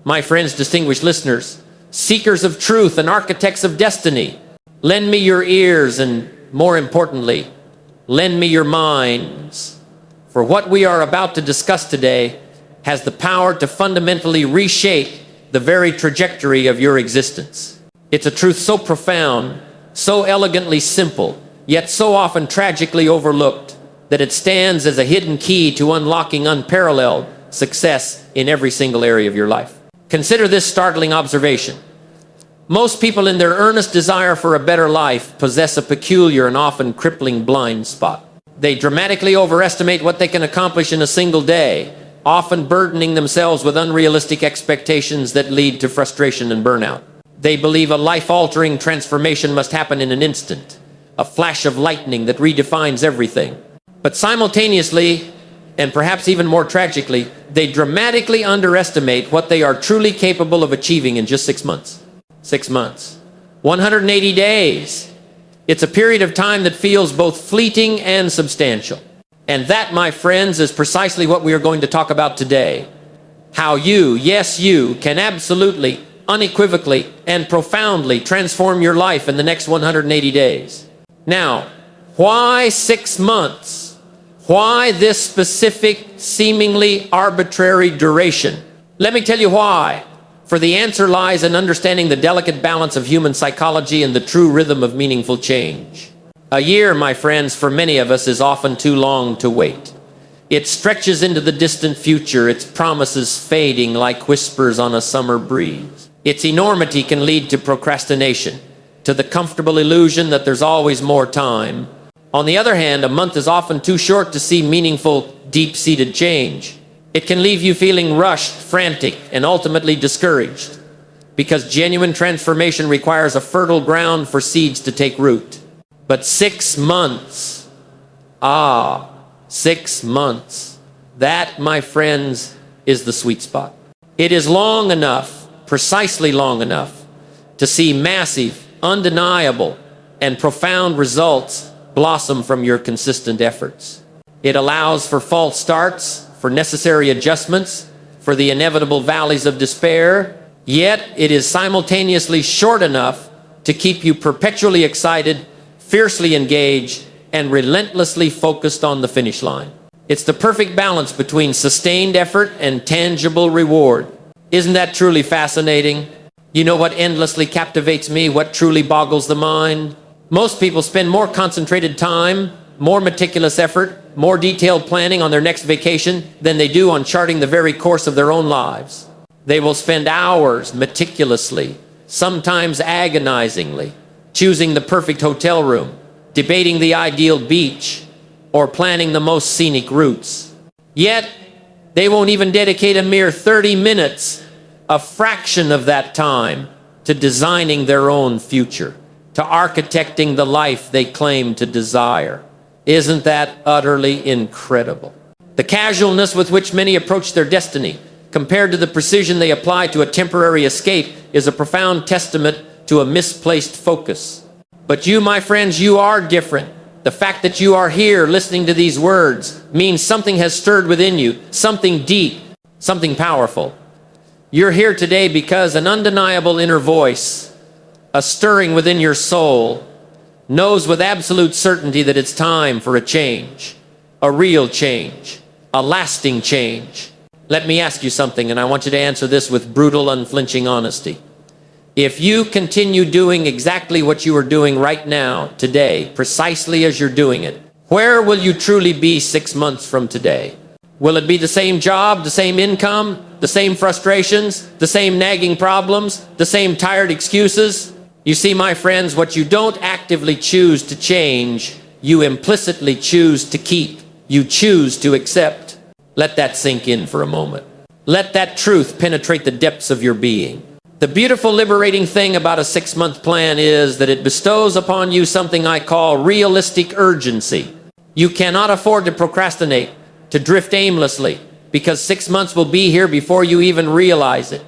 My friends, distinguished listeners, seekers of truth and architects of destiny, lend me your ears and, more importantly, lend me your minds. For what we are about to discuss today has the power to fundamentally reshape the very trajectory of your existence. It's a truth so profound, so elegantly simple, yet so often tragically overlooked, that it stands as a hidden key to unlocking unparalleled success in every single area of your life. Consider this startling observation. Most people in their earnest desire for a better life possess a peculiar and often crippling blind spot. They dramatically overestimate what they can accomplish in a single day, often burdening themselves with unrealistic expectations that lead to frustration and burnout. They believe a life-altering transformation must happen in an instant, a flash of lightning that redefines everything. But simultaneously, and perhaps even more tragically, they dramatically underestimate what they are truly capable of achieving in just 6 months. 6 months. 180 days. It's a period of time that feels both fleeting and substantial. And that, my friends, is precisely what we are going to talk about today. How you, yes you, can absolutely, unequivocally, and profoundly transform your life in the next 180 days. Now, why 6 months? Why this specific, seemingly arbitrary duration? Let me tell you why. For the answer lies in understanding the delicate balance of human psychology and the true rhythm of meaningful change. A year, my friends, for many of us is often too long to wait. It stretches into the distant future, its promises fading like whispers on a summer breeze. Its enormity can lead to procrastination, to the comfortable illusion that there's always more time. On the other hand, a month is often too short to see meaningful, deep-seated change. It can leave you feeling rushed, frantic, and ultimately discouraged, because genuine transformation requires a fertile ground for seeds to take root. But 6 months, 6 months, that, my friends, is the sweet spot. It is long enough, precisely long enough, to see massive, undeniable, and profound results blossom from your consistent efforts. It allows for false starts, for necessary adjustments, for the inevitable valleys of despair, yet it is simultaneously short enough to keep you perpetually excited, fiercely engaged, and relentlessly focused on the finish line. It's the perfect balance between sustained effort and tangible reward. Isn't that truly fascinating? You know what endlessly captivates me, what truly boggles the mind? Most people spend more concentrated time, more meticulous effort, more detailed planning on their next vacation than they do on charting the very course of their own lives. They will spend hours meticulously, sometimes agonizingly, choosing the perfect hotel room, debating the ideal beach, or planning the most scenic routes. Yet, they won't even dedicate a mere 30 minutes, a fraction of that time, to designing their own future, to architecting the life they claim to desire. Isn't that utterly incredible? The casualness with which many approach their destiny, compared to the precision they apply to a temporary escape, is a profound testament to a misplaced focus. But you, my friends, you are different. The fact that you are here listening to these words means something has stirred within you, something deep, something powerful. You're here today because an undeniable inner voice, a stirring within your soul, knows with absolute certainty that it's time for a change, a real change, a lasting change. Let me ask you something, and I want you to answer this with brutal, unflinching honesty. If you continue doing exactly what you are doing right now, today, precisely as you're doing it, where will you truly be 6 months from today? Will it be the same job, the same income, the same frustrations, the same nagging problems, the same tired excuses? You see, my friends, what you don't actively choose to change, you implicitly choose to keep. You choose to accept. Let that sink in for a moment. Let that truth penetrate the depths of your being. The beautiful, liberating thing about a 6-month plan is that it bestows upon you something I call realistic urgency. You cannot afford to procrastinate, to drift aimlessly, because 6 months will be here before you even realize it,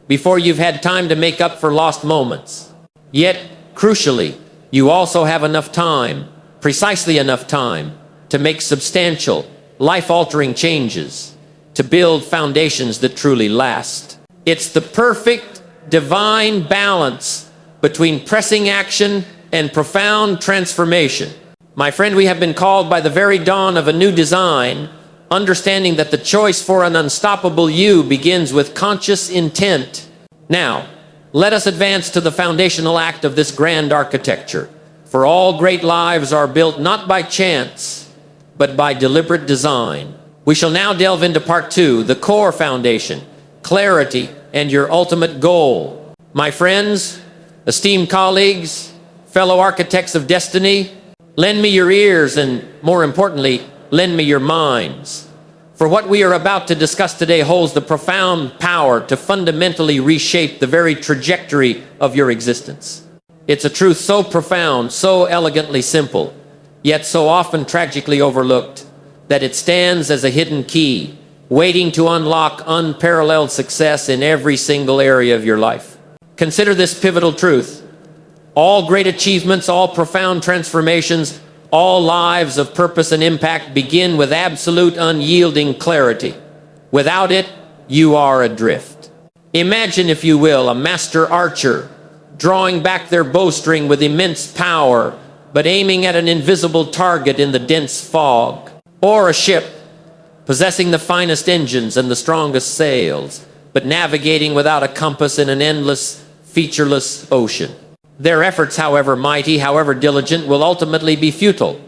before you've had time to make up for lost moments. Yet, crucially, you also have enough time, precisely enough time, to make substantial, life-altering changes, to build foundations that truly last. It's the perfect divine balance between pressing action and profound transformation. My friend, we have been called by the very dawn of a new design, understanding that the choice for an unstoppable you begins with conscious intent. Now, let us advance to the foundational act of this grand architecture. For all great lives are built not by chance, but by deliberate design. We shall now delve into part 2, the core foundation, clarity, and your ultimate goal. My friends, esteemed colleagues, fellow architects of destiny, lend me your ears and, more importantly, lend me your minds. For what we are about to discuss today holds the profound power to fundamentally reshape the very trajectory of your existence. It's a truth so profound, so elegantly simple, yet so often tragically overlooked, that it stands as a hidden key, waiting to unlock unparalleled success in every single area of your life. Consider this pivotal truth. All great achievements, all profound transformations, all lives of purpose and impact begin with absolute unyielding clarity. Without it, you are adrift. Imagine, if you will, a master archer drawing back their bowstring with immense power, but aiming at an invisible target in the dense fog. Or a ship possessing the finest engines and the strongest sails, but navigating without a compass in an endless, featureless ocean. Their efforts, however mighty, however diligent, will ultimately be futile.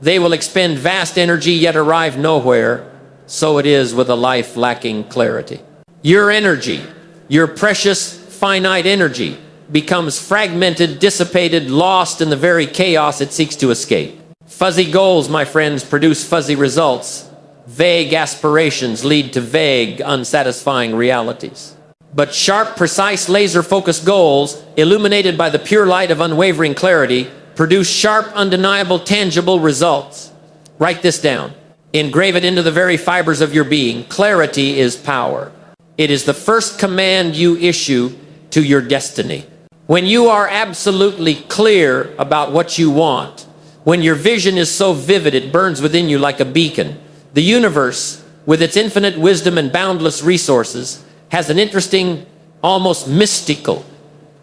They will expend vast energy yet arrive nowhere. So it is with a life lacking clarity. Your energy, your precious finite energy, becomes fragmented, dissipated, lost in the very chaos it seeks to escape. Fuzzy goals, my friends, produce fuzzy results. Vague aspirations lead to vague, unsatisfying realities. But sharp, precise, laser-focused goals, illuminated by the pure light of unwavering clarity, produce sharp, undeniable, tangible results. Write this down. Engrave it into the very fibers of your being. Clarity is power. It is the first command you issue to your destiny. When you are absolutely clear about what you want, when your vision is so vivid it burns within you like a beacon, the universe, with its infinite wisdom and boundless resources, has an interesting, almost mystical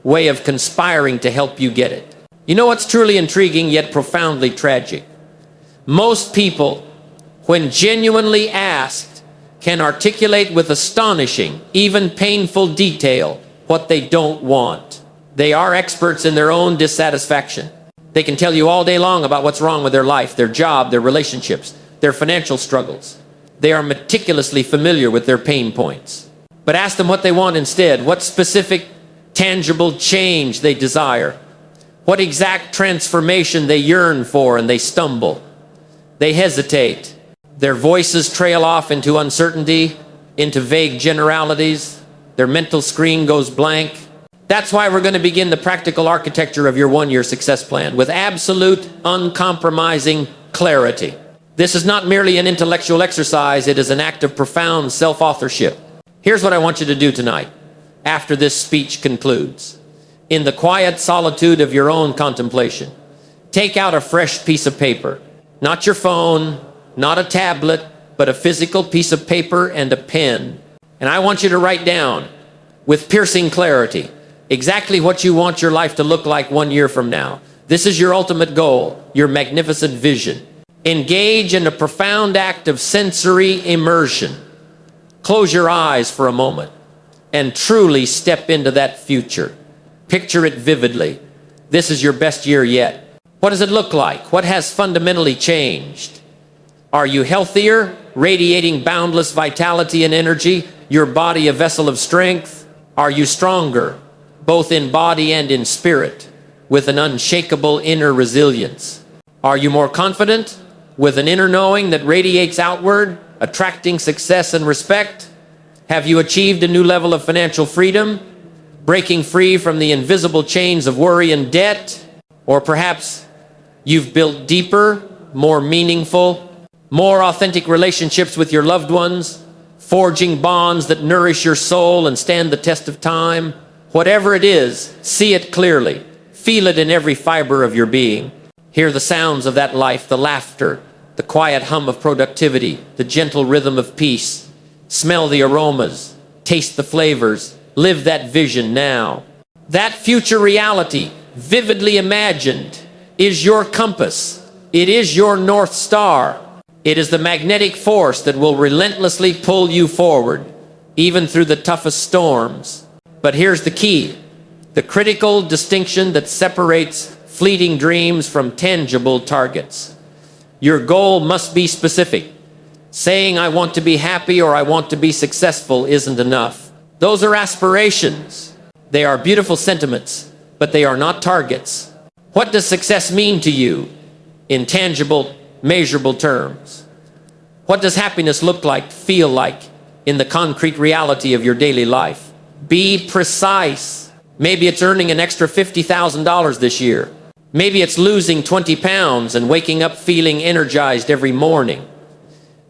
way of conspiring to help you get it. You know what's truly intriguing yet profoundly tragic? Most people, when genuinely asked, can articulate with astonishing, even painful detail what they don't want. They are experts in their own dissatisfaction. They can tell you all day long about what's wrong with their life, their job, their relationships, their financial struggles. They are meticulously familiar with their pain points. But ask them what they want instead, what specific, tangible change they desire, what exact transformation they yearn for, and they stumble. They hesitate. Their voices trail off into uncertainty, into vague generalities. Their mental screen goes blank. That's why we're going to begin the practical architecture of your one-year success plan with absolute, uncompromising clarity. This is not merely an intellectual exercise, it is an act of profound self-authorship. Here's what I want you to do tonight, after this speech concludes. In the quiet solitude of your own contemplation, take out a fresh piece of paper. Not your phone, not a tablet, but a physical piece of paper and a pen. And I want you to write down, with piercing clarity, exactly what you want your life to look like 1 year from now. This is your ultimate goal, your magnificent vision. Engage in a profound act of sensory immersion. Close your eyes for a moment and truly step into that future. Picture it vividly. This is your best year yet. What does it look like? What has fundamentally changed? Are you healthier, radiating boundless vitality and energy, your body a vessel of strength? Are you stronger, both in body and in spirit, with an unshakable inner resilience? Are you more confident, with an inner knowing that radiates outward, attracting success and respect? Have you achieved a new level of financial freedom, breaking free from the invisible chains of worry and debt? Or perhaps you've built deeper, more meaningful, more authentic relationships with your loved ones, forging bonds that nourish your soul and stand the test of time. Whatever it is, see it clearly. Feel it in every fiber of your being. Hear the sounds of that life, the laughter, the quiet hum of productivity, the gentle rhythm of peace. Smell the aromas. taste the flavors, live that vision now. That future reality, vividly imagined, is your compass. It is your North Star. It is the magnetic force that will relentlessly pull you forward, even through the toughest storms. But here's the key, the critical distinction that separates fleeting dreams from tangible targets. Your goal must be specific. Saying I want to be happy or I want to be successful isn't enough. Those are aspirations. They are beautiful sentiments, but they are not targets. What does success mean to you in tangible, measurable terms? What does happiness look like, feel like in the concrete reality of your daily life? Be precise. Maybe it's earning an extra $50,000 this year. Maybe it's losing 20 pounds and waking up feeling energized every morning.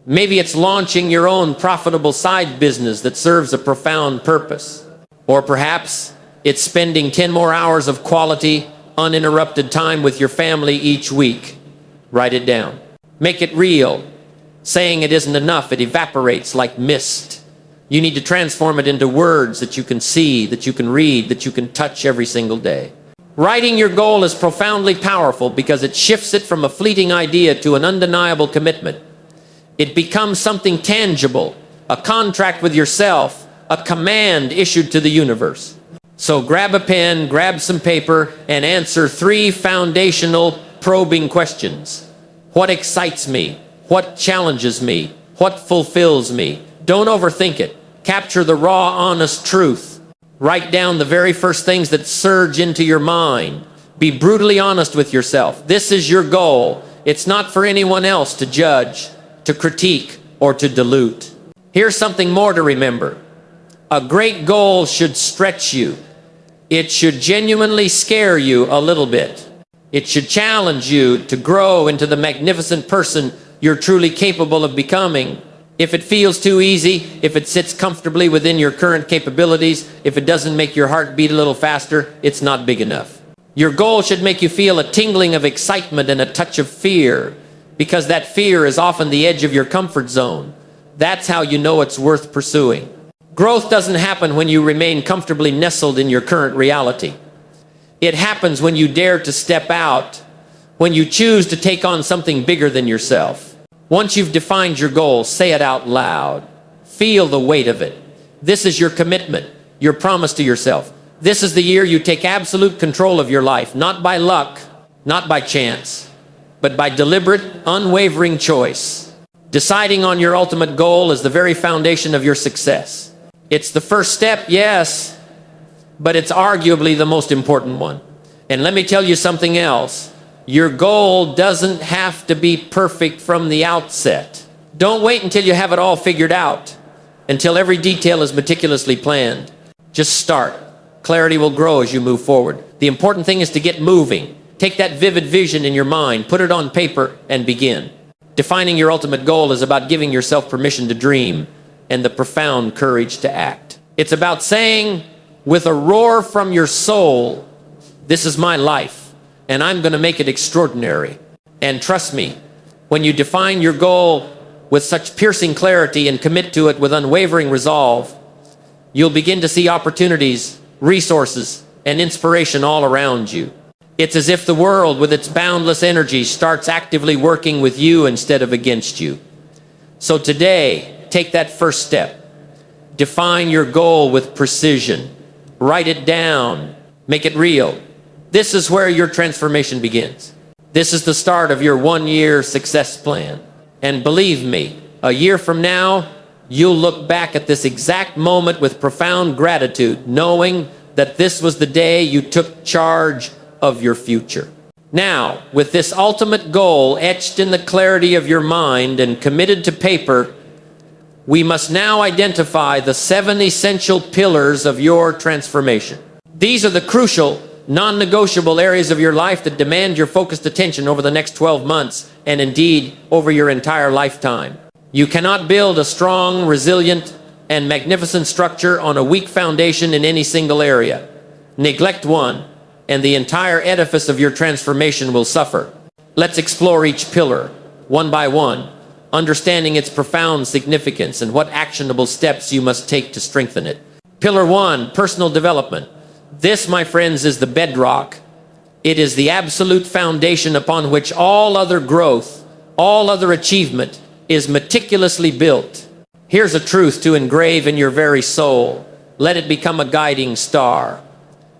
Maybe it's launching your own profitable side business that serves a profound purpose. Or perhaps it's spending 10 more hours of quality, uninterrupted time with your family each week. Write it down. Make it real. Saying it isn't enough, it evaporates like mist. You need to transform it into words that you can see, that you can read, that you can touch every single day. Writing your goal is profoundly powerful because it shifts it from a fleeting idea to an undeniable commitment. It becomes something tangible, a contract with yourself, a command issued to the universe. So grab a pen, grab some paper, and answer 3 foundational probing questions. What excites me? What challenges me? What fulfills me? Don't overthink it. Capture the raw, honest truth. Write down the very first things that surge into your mind. Be brutally honest with yourself. This is your goal. It's not for anyone else to judge, to critique, or to dilute. Here's something more to remember. A great goal should stretch you. It should genuinely scare you a little bit. It should challenge you to grow into the magnificent person you're truly capable of becoming. If it feels too easy, if it sits comfortably within your current capabilities, if it doesn't make your heart beat a little faster, it's not big enough. Your goal should make you feel a tingling of excitement and a touch of fear, because that fear is often the edge of your comfort zone. That's how you know it's worth pursuing. Growth doesn't happen when you remain comfortably nestled in your current reality. It happens when you dare to step out, when you choose to take on something bigger than yourself. Once you've defined your goal, say it out loud. Feel the weight of it. This is your commitment, your promise to yourself. This is the year you take absolute control of your life, not by luck, not by chance, but by deliberate, unwavering choice. Deciding on your ultimate goal is the very foundation of your success. It's the first step, yes, but it's arguably the most important one. And let me tell you something else. Your goal doesn't have to be perfect from the outset. Don't wait until you have it all figured out, until every detail is meticulously planned. Just start. Clarity will grow as you move forward. The important thing is to get moving. Take that vivid vision in your mind, put it on paper, and begin. Defining your ultimate goal is about giving yourself permission to dream and the profound courage to act. It's about saying with a roar from your soul, this is my life, and I'm going to make it extraordinary. And trust me, when you define your goal with such piercing clarity and commit to it with unwavering resolve, you'll begin to see opportunities, resources, and inspiration all around you. It's as if the world, with its boundless energy, starts actively working with you instead of against you. So today, take that first step. Define your goal with precision. Write it down. Make it real. This is where your transformation begins. This is the start of your 1-year success plan. And believe me, a year from now, you'll look back at this exact moment with profound gratitude, knowing that this was the day you took charge of your future. Now, with this ultimate goal etched in the clarity of your mind and committed to paper, we must now identify the 7 essential pillars of your transformation. These are the crucial, non-negotiable areas of your life that demand your focused attention over the next 12 months, and indeed over your entire lifetime. You cannot build a strong, resilient, and magnificent structure on a weak foundation in any single area. Neglect one, and the entire edifice of your transformation will suffer. Let's explore each pillar, one by one. understanding its profound significance and what actionable steps you must take to strengthen it. Pillar 1, personal development. This, my friends, is the bedrock. It is the absolute foundation upon which all other growth, all other achievement is meticulously built. Here's a truth to engrave in your very soul. Let it become a guiding star.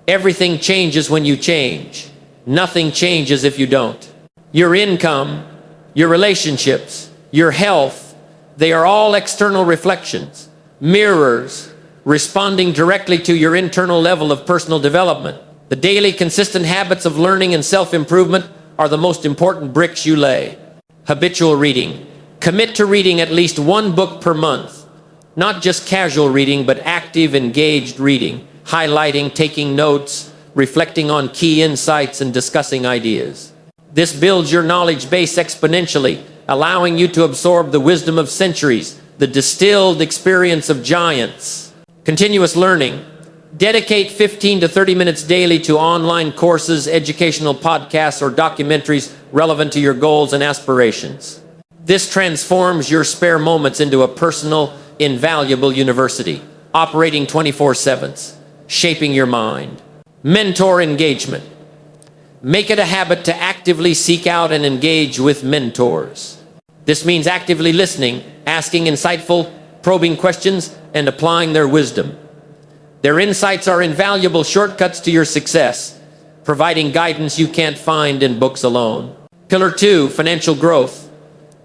Everything changes when you change. Nothing changes if you don't. Your income, your relationships, your health, they are all external reflections, mirrors, responding directly to your internal level of personal development. The daily consistent habits of learning and self-improvement are the most important bricks you lay. Habitual reading. Commit to reading at least one book per month. Not just casual reading, but active, engaged reading, highlighting, taking notes, reflecting on key insights, and discussing ideas. This builds your knowledge base exponentially, allowing you to absorb the wisdom of centuries, the distilled experience of giants. Continuous learning. Dedicate 15 to 30 minutes daily to online courses, educational podcasts, or documentaries relevant to your goals and aspirations. This transforms your spare moments into a personal, invaluable university, operating 24/7, shaping your mind. Mentor engagement. Make it a habit to actively seek out and engage with mentors. This means actively listening, asking insightful, probing questions, and applying their wisdom. Their insights are invaluable shortcuts to your success, providing guidance you can't find in books alone. Pillar 2, financial growth.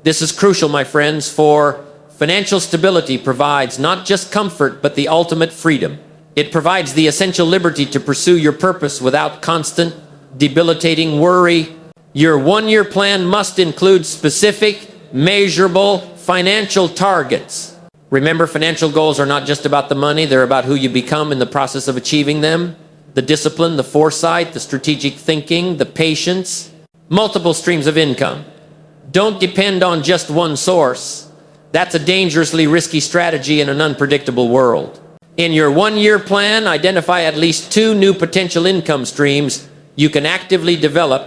This is crucial, my friends, for financial stability provides not just comfort, but the ultimate freedom. It provides the essential liberty to pursue your purpose without constant, debilitating worry. Your one-year plan must include specific, measurable financial targets. Remember, financial goals are not just about the money, they're about who you become in the process of achieving them. The discipline, the foresight, the strategic thinking, the patience. Multiple streams of income. Don't depend on just one source. That's a dangerously risky strategy in an unpredictable world. In your one-year plan, identify at least 2 new potential income streams you can actively develop,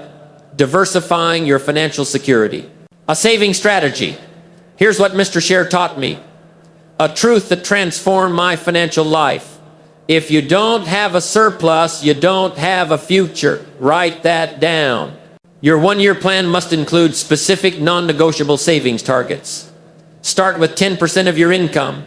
diversifying your financial security. A saving strategy. Here's what Mr. Scher taught me. A truth that transformed my financial life. If you don't have a surplus, you don't have a future. Write that down. Your one-year plan must include specific non-negotiable savings targets. Start with 10% of your income,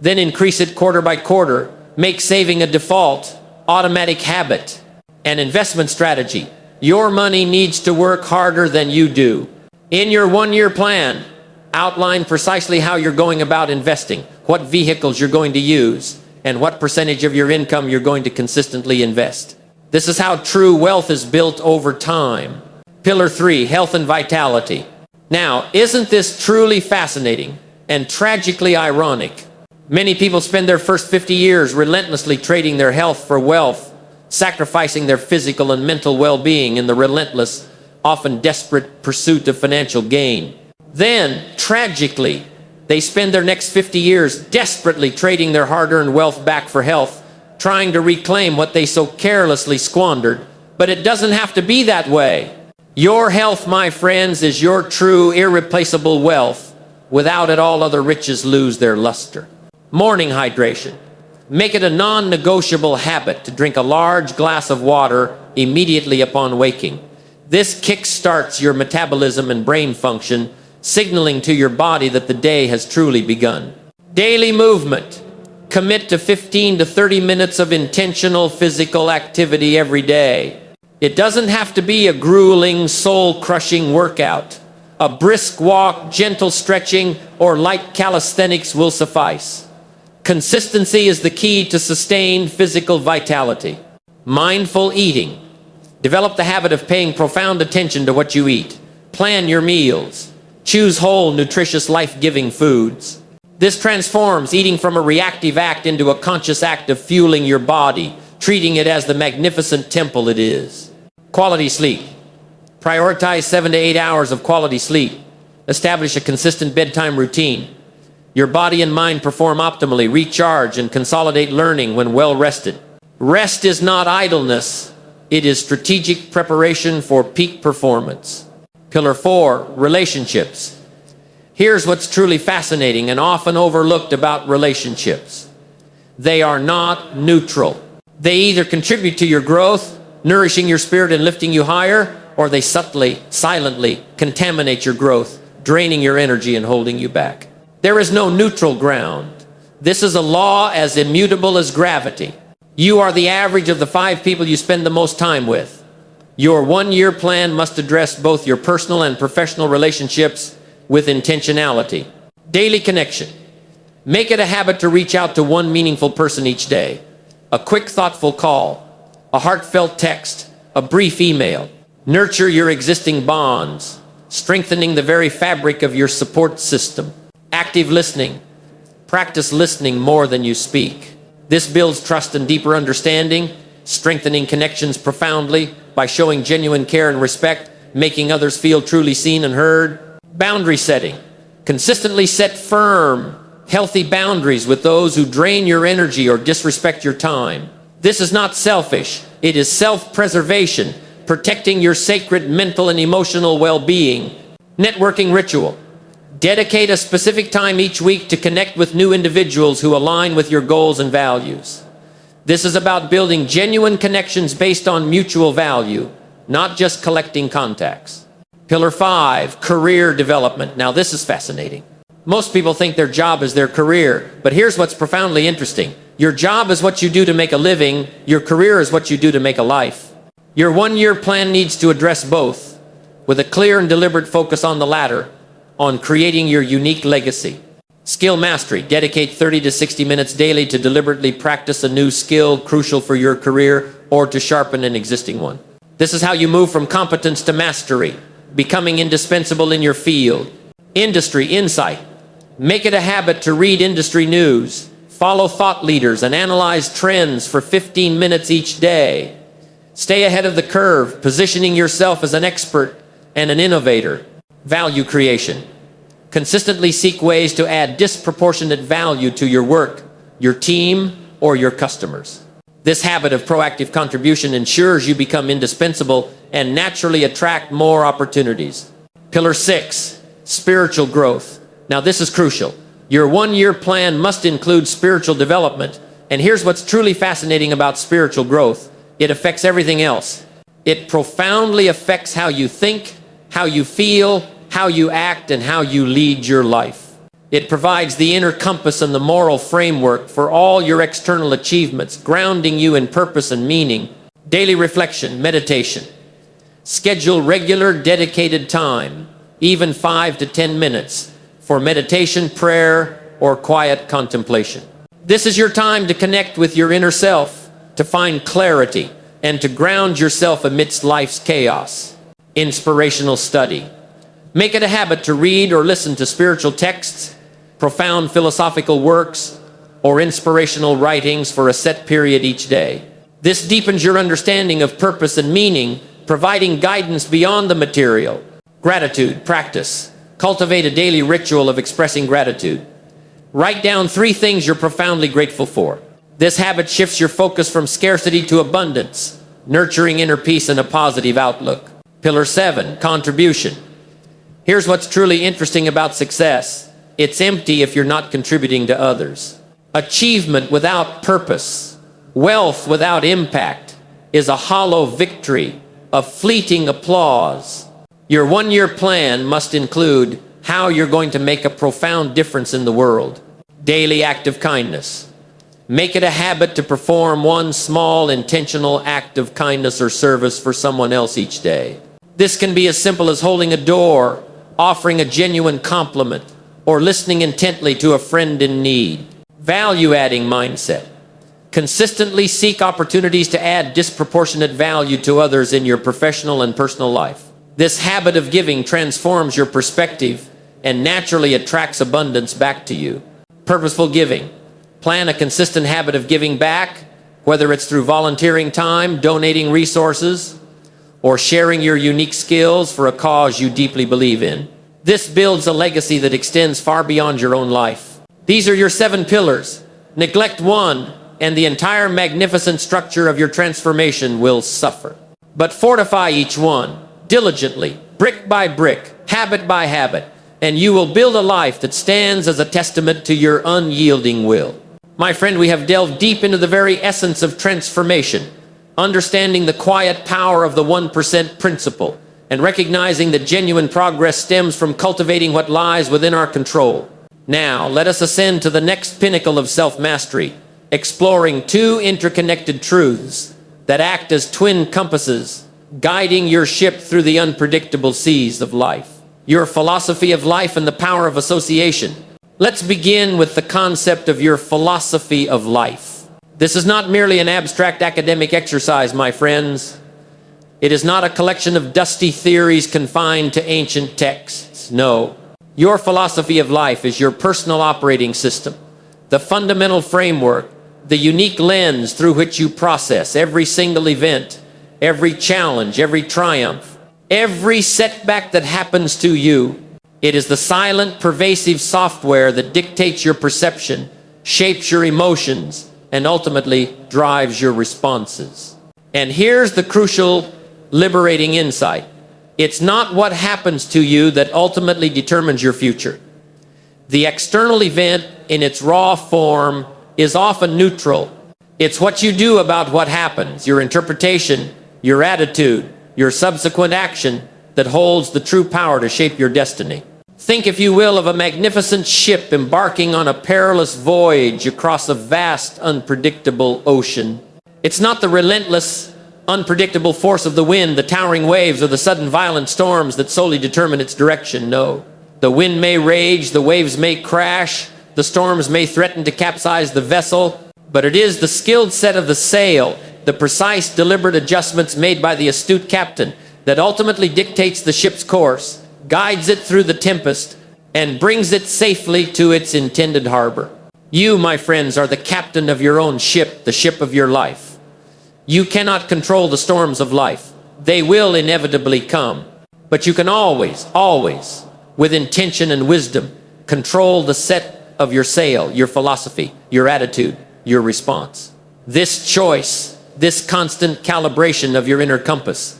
then increase it quarter by quarter. Make saving a default, automatic habit. An investment strategy. Your money needs to work harder than you do. In your one-year plan, outline precisely how you're going about investing, what vehicles you're going to use, and what percentage of your income you're going to consistently invest. This is how true wealth is built over time. Pillar 3, health and vitality. Now, isn't this truly fascinating and tragically ironic? Many people spend their first 50 years relentlessly trading their health for wealth, sacrificing their physical and mental well-being in the relentless, often desperate pursuit of financial gain. Then, tragically, they spend their next 50 years desperately trading their hard-earned wealth back for health, trying to reclaim what they so carelessly squandered. But it doesn't have to be that way. Your health, my friends, is your true, irreplaceable wealth. Without it, all other riches lose their luster. Morning hydration. Make it a non-negotiable habit to drink a large glass of water immediately upon waking. This kickstarts your metabolism and brain function, signaling to your body that the day has truly begun. Daily movement. Commit to 15 to 30 minutes of intentional physical activity every day. It doesn't have to be a grueling, soul-crushing workout. A brisk walk, gentle stretching, or light calisthenics will suffice. Consistency is the key to sustained physical vitality. Mindful eating. Develop the habit of paying profound attention to what you eat. Plan your meals. Choose whole, nutritious, life-giving foods. This transforms eating from a reactive act into a conscious act of fueling your body, treating it as the magnificent temple it is. Quality sleep. Prioritize 7 to 8 hours of quality sleep. Establish a consistent bedtime routine. Your body and mind perform optimally, recharge, and consolidate learning when well rested. Rest is not idleness. It is strategic preparation for peak performance. Pillar 4, relationships. Here's what's truly fascinating and often overlooked about relationships. They are not neutral. They either contribute to your growth, nourishing your spirit and lifting you higher, or they subtly, silently contaminate your growth, draining your energy and holding you back. There is no neutral ground. This is a law as immutable as gravity. You are the average of the 5 people you spend the most time with. Your 1-year plan must address both your personal and professional relationships with intentionality. Daily connection. Make it a habit to reach out to one meaningful person each day. A quick, thoughtful call, a heartfelt text, a brief email. Nurture your existing bonds, strengthening the very fabric of your support system. Active listening. Practice listening more than you speak. This builds trust and deeper understanding, strengthening connections profoundly by showing genuine care and respect, making others feel truly seen and heard. Boundary setting. Consistently set firm, healthy boundaries with those who drain your energy or disrespect your time. This is not selfish. It is self-preservation, protecting your sacred mental and emotional well-being. Networking ritual. Dedicate a specific time each week to connect with new individuals who align with your goals and values. This is about building genuine connections based on mutual value, not just collecting contacts. Pillar 5, career development. Now this is fascinating. Most people think their job is their career, but here's what's profoundly interesting. Your job is what you do to make a living. Your career is what you do to make a life. Your 1-year plan needs to address both, with a clear and deliberate focus on the latter, on creating your unique legacy. Skill mastery. Dedicate 30 to 60 minutes daily to deliberately practice a new skill crucial for your career or to sharpen an existing one. This is how you move from competence to mastery, becoming indispensable in your field. Industry insight. Make it a habit to read industry news, follow thought leaders, and analyze trends for 15 minutes each day. Stay ahead of the curve, positioning yourself as an expert and an innovator. Value creation. Consistently seek ways to add disproportionate value to your work, your team, or your customers. This habit of proactive contribution ensures you become indispensable and naturally attract more opportunities. Pillar 6, spiritual growth. Now this is crucial. Your 1-year plan must include spiritual development. And here's what's truly fascinating about spiritual growth. It affects everything else. It profoundly affects how you think, how you feel, how you act, and how you lead your life. It provides the inner compass and the moral framework for all your external achievements, grounding you in purpose and meaning. Daily reflection, meditation. Schedule regular, dedicated time, even 5 to 10 minutes, for meditation, prayer, or quiet contemplation. This is your time to connect with your inner self, to find clarity, and to ground yourself amidst life's chaos. Inspirational study. Make it a habit to read or listen to spiritual texts, profound philosophical works, or inspirational writings for a set period each day. This deepens your understanding of purpose and meaning, providing guidance beyond the material. Gratitude practice. Cultivate a daily ritual of expressing gratitude. Write down 3 things you're profoundly grateful for. This habit shifts your focus from scarcity to abundance, nurturing inner peace and a positive outlook. Pillar 7, contribution. Here's what's truly interesting about success. It's empty if you're not contributing to others. Achievement without purpose, wealth without impact, is a hollow victory, a fleeting applause. Your 1-year plan must include how you're going to make a profound difference in the world. Daily act of kindness. Make it a habit to perform one small, intentional act of kindness or service for someone else each day. This can be as simple as holding a door, offering a genuine compliment, or listening intently to a friend in need. Value-adding mindset. Consistently seek opportunities to add disproportionate value to others in your professional and personal life. This habit of giving transforms your perspective and naturally attracts abundance back to you. Purposeful giving. Plan a consistent habit of giving back, whether it's through volunteering time, donating resources, or sharing your unique skills for a cause you deeply believe in. This builds a legacy that extends far beyond your own life. These are your 7 pillars. Neglect one, and the entire magnificent structure of your transformation will suffer. But fortify each one diligently, brick by brick, habit by habit. and you will build a life that stands as a testament to your unyielding will. My friend, we have delved deep into the very essence of transformation, understanding the quiet power of the 1% principle, and recognizing that genuine progress stems from cultivating what lies within our control. Now, let us ascend to the next pinnacle of self-mastery, exploring two interconnected truths that act as twin compasses, guiding your ship through the unpredictable seas of life. Your philosophy of life and the power of association. Let's begin with the concept of your philosophy of life. This is not merely an abstract academic exercise, my friends. It is not a collection of dusty theories confined to ancient texts. No. Your philosophy of life is your personal operating system, the fundamental framework, the unique lens through which you process every single event, every challenge, every triumph, every setback that happens to you. It is the silent, pervasive software that dictates your perception, shapes your emotions, and ultimately drives your responses. And here's the crucial, liberating insight. It's not what happens to you that ultimately determines your future. The external event in its raw form is often neutral. It's what you do about what happens, your interpretation, your attitude, your subsequent action that holds the true power to shape your destiny. Think, if you will, of a magnificent ship embarking on a perilous voyage across a vast, unpredictable ocean. It's not the relentless, unpredictable force of the wind, the towering waves, or the sudden violent storms that solely determine its direction. No. The wind may rage, the waves may crash, the storms may threaten to capsize the vessel, but it is the skilled set of the sail, the precise, deliberate adjustments made by the astute captain that ultimately dictates the ship's course, guides it through the tempest, and brings it safely to its intended harbor. You, my friends, are the captain of your own ship, the ship of your life. You cannot control the storms of life. They will inevitably come. But you can always, with intention and wisdom, control the set of your sail, your philosophy, your attitude, your response. This choice, this constant calibration of your inner compass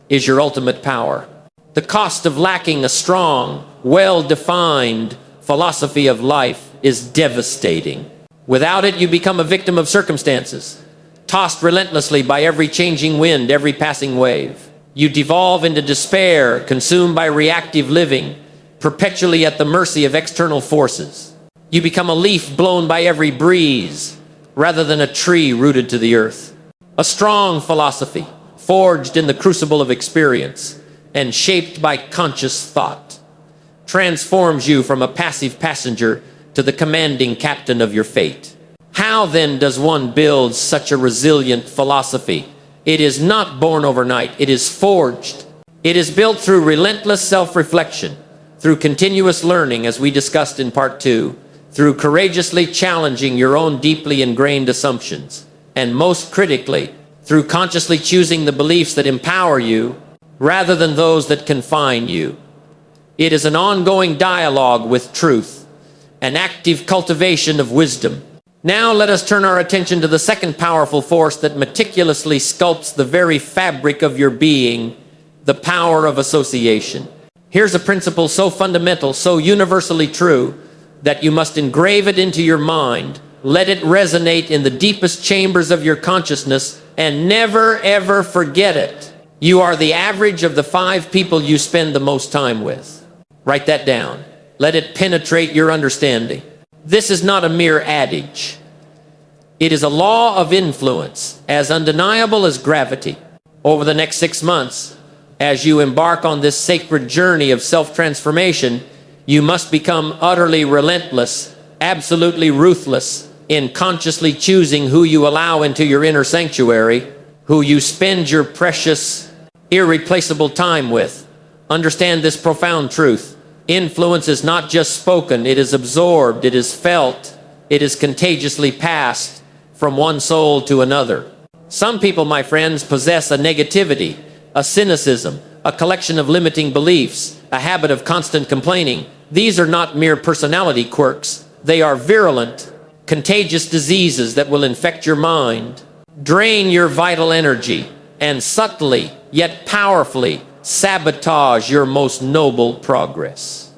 is your ultimate power. The cost of lacking a strong, well-defined philosophy of life is devastating. Without it, you become a victim of circumstances, tossed relentlessly by every changing wind, every passing wave. You devolve into despair, consumed by reactive living, perpetually at the mercy of external forces. You become a leaf blown by every breeze, rather than a tree rooted to the earth. A strong philosophy, forged in the crucible of experience and shaped by conscious thought, transforms you from a passive passenger to the commanding captain of your fate. How then does one build such a resilient philosophy? It is not born overnight, it is forged. It is built through relentless self-reflection, through continuous learning, as we discussed in part 2, through courageously challenging your own deeply ingrained assumptions, and most critically, through consciously choosing the beliefs that empower you rather than those that confine you. It is an ongoing dialogue with truth, an active cultivation of wisdom. Now let us turn our attention to the second powerful force that meticulously sculpts the very fabric of your being, the power of association. Here's a principle so fundamental, so universally true, that you must engrave it into your mind, let it resonate in the deepest chambers of your consciousness, and never ever forget it. You are the average of the 5 people you spend the most time with. Write that down. Let it penetrate your understanding. This is not a mere adage. It is a law of influence, as undeniable as gravity. Over the next 6 months, as you embark on this sacred journey of self-transformation, you must become utterly relentless, absolutely ruthless in consciously choosing who you allow into your inner sanctuary, who you spend your precious, irreplaceable time with. Understand this profound truth. Influence is not just spoken, it is absorbed, it is felt, it is contagiously passed from one soul to another. Some people, my friends, possess a negativity, a cynicism, a collection of limiting beliefs, a habit of constant complaining. These are not mere personality quirks. They are virulent, contagious diseases that will infect your mind, drain your vital energy, and subtly, yet powerfully, sabotage your most noble progress.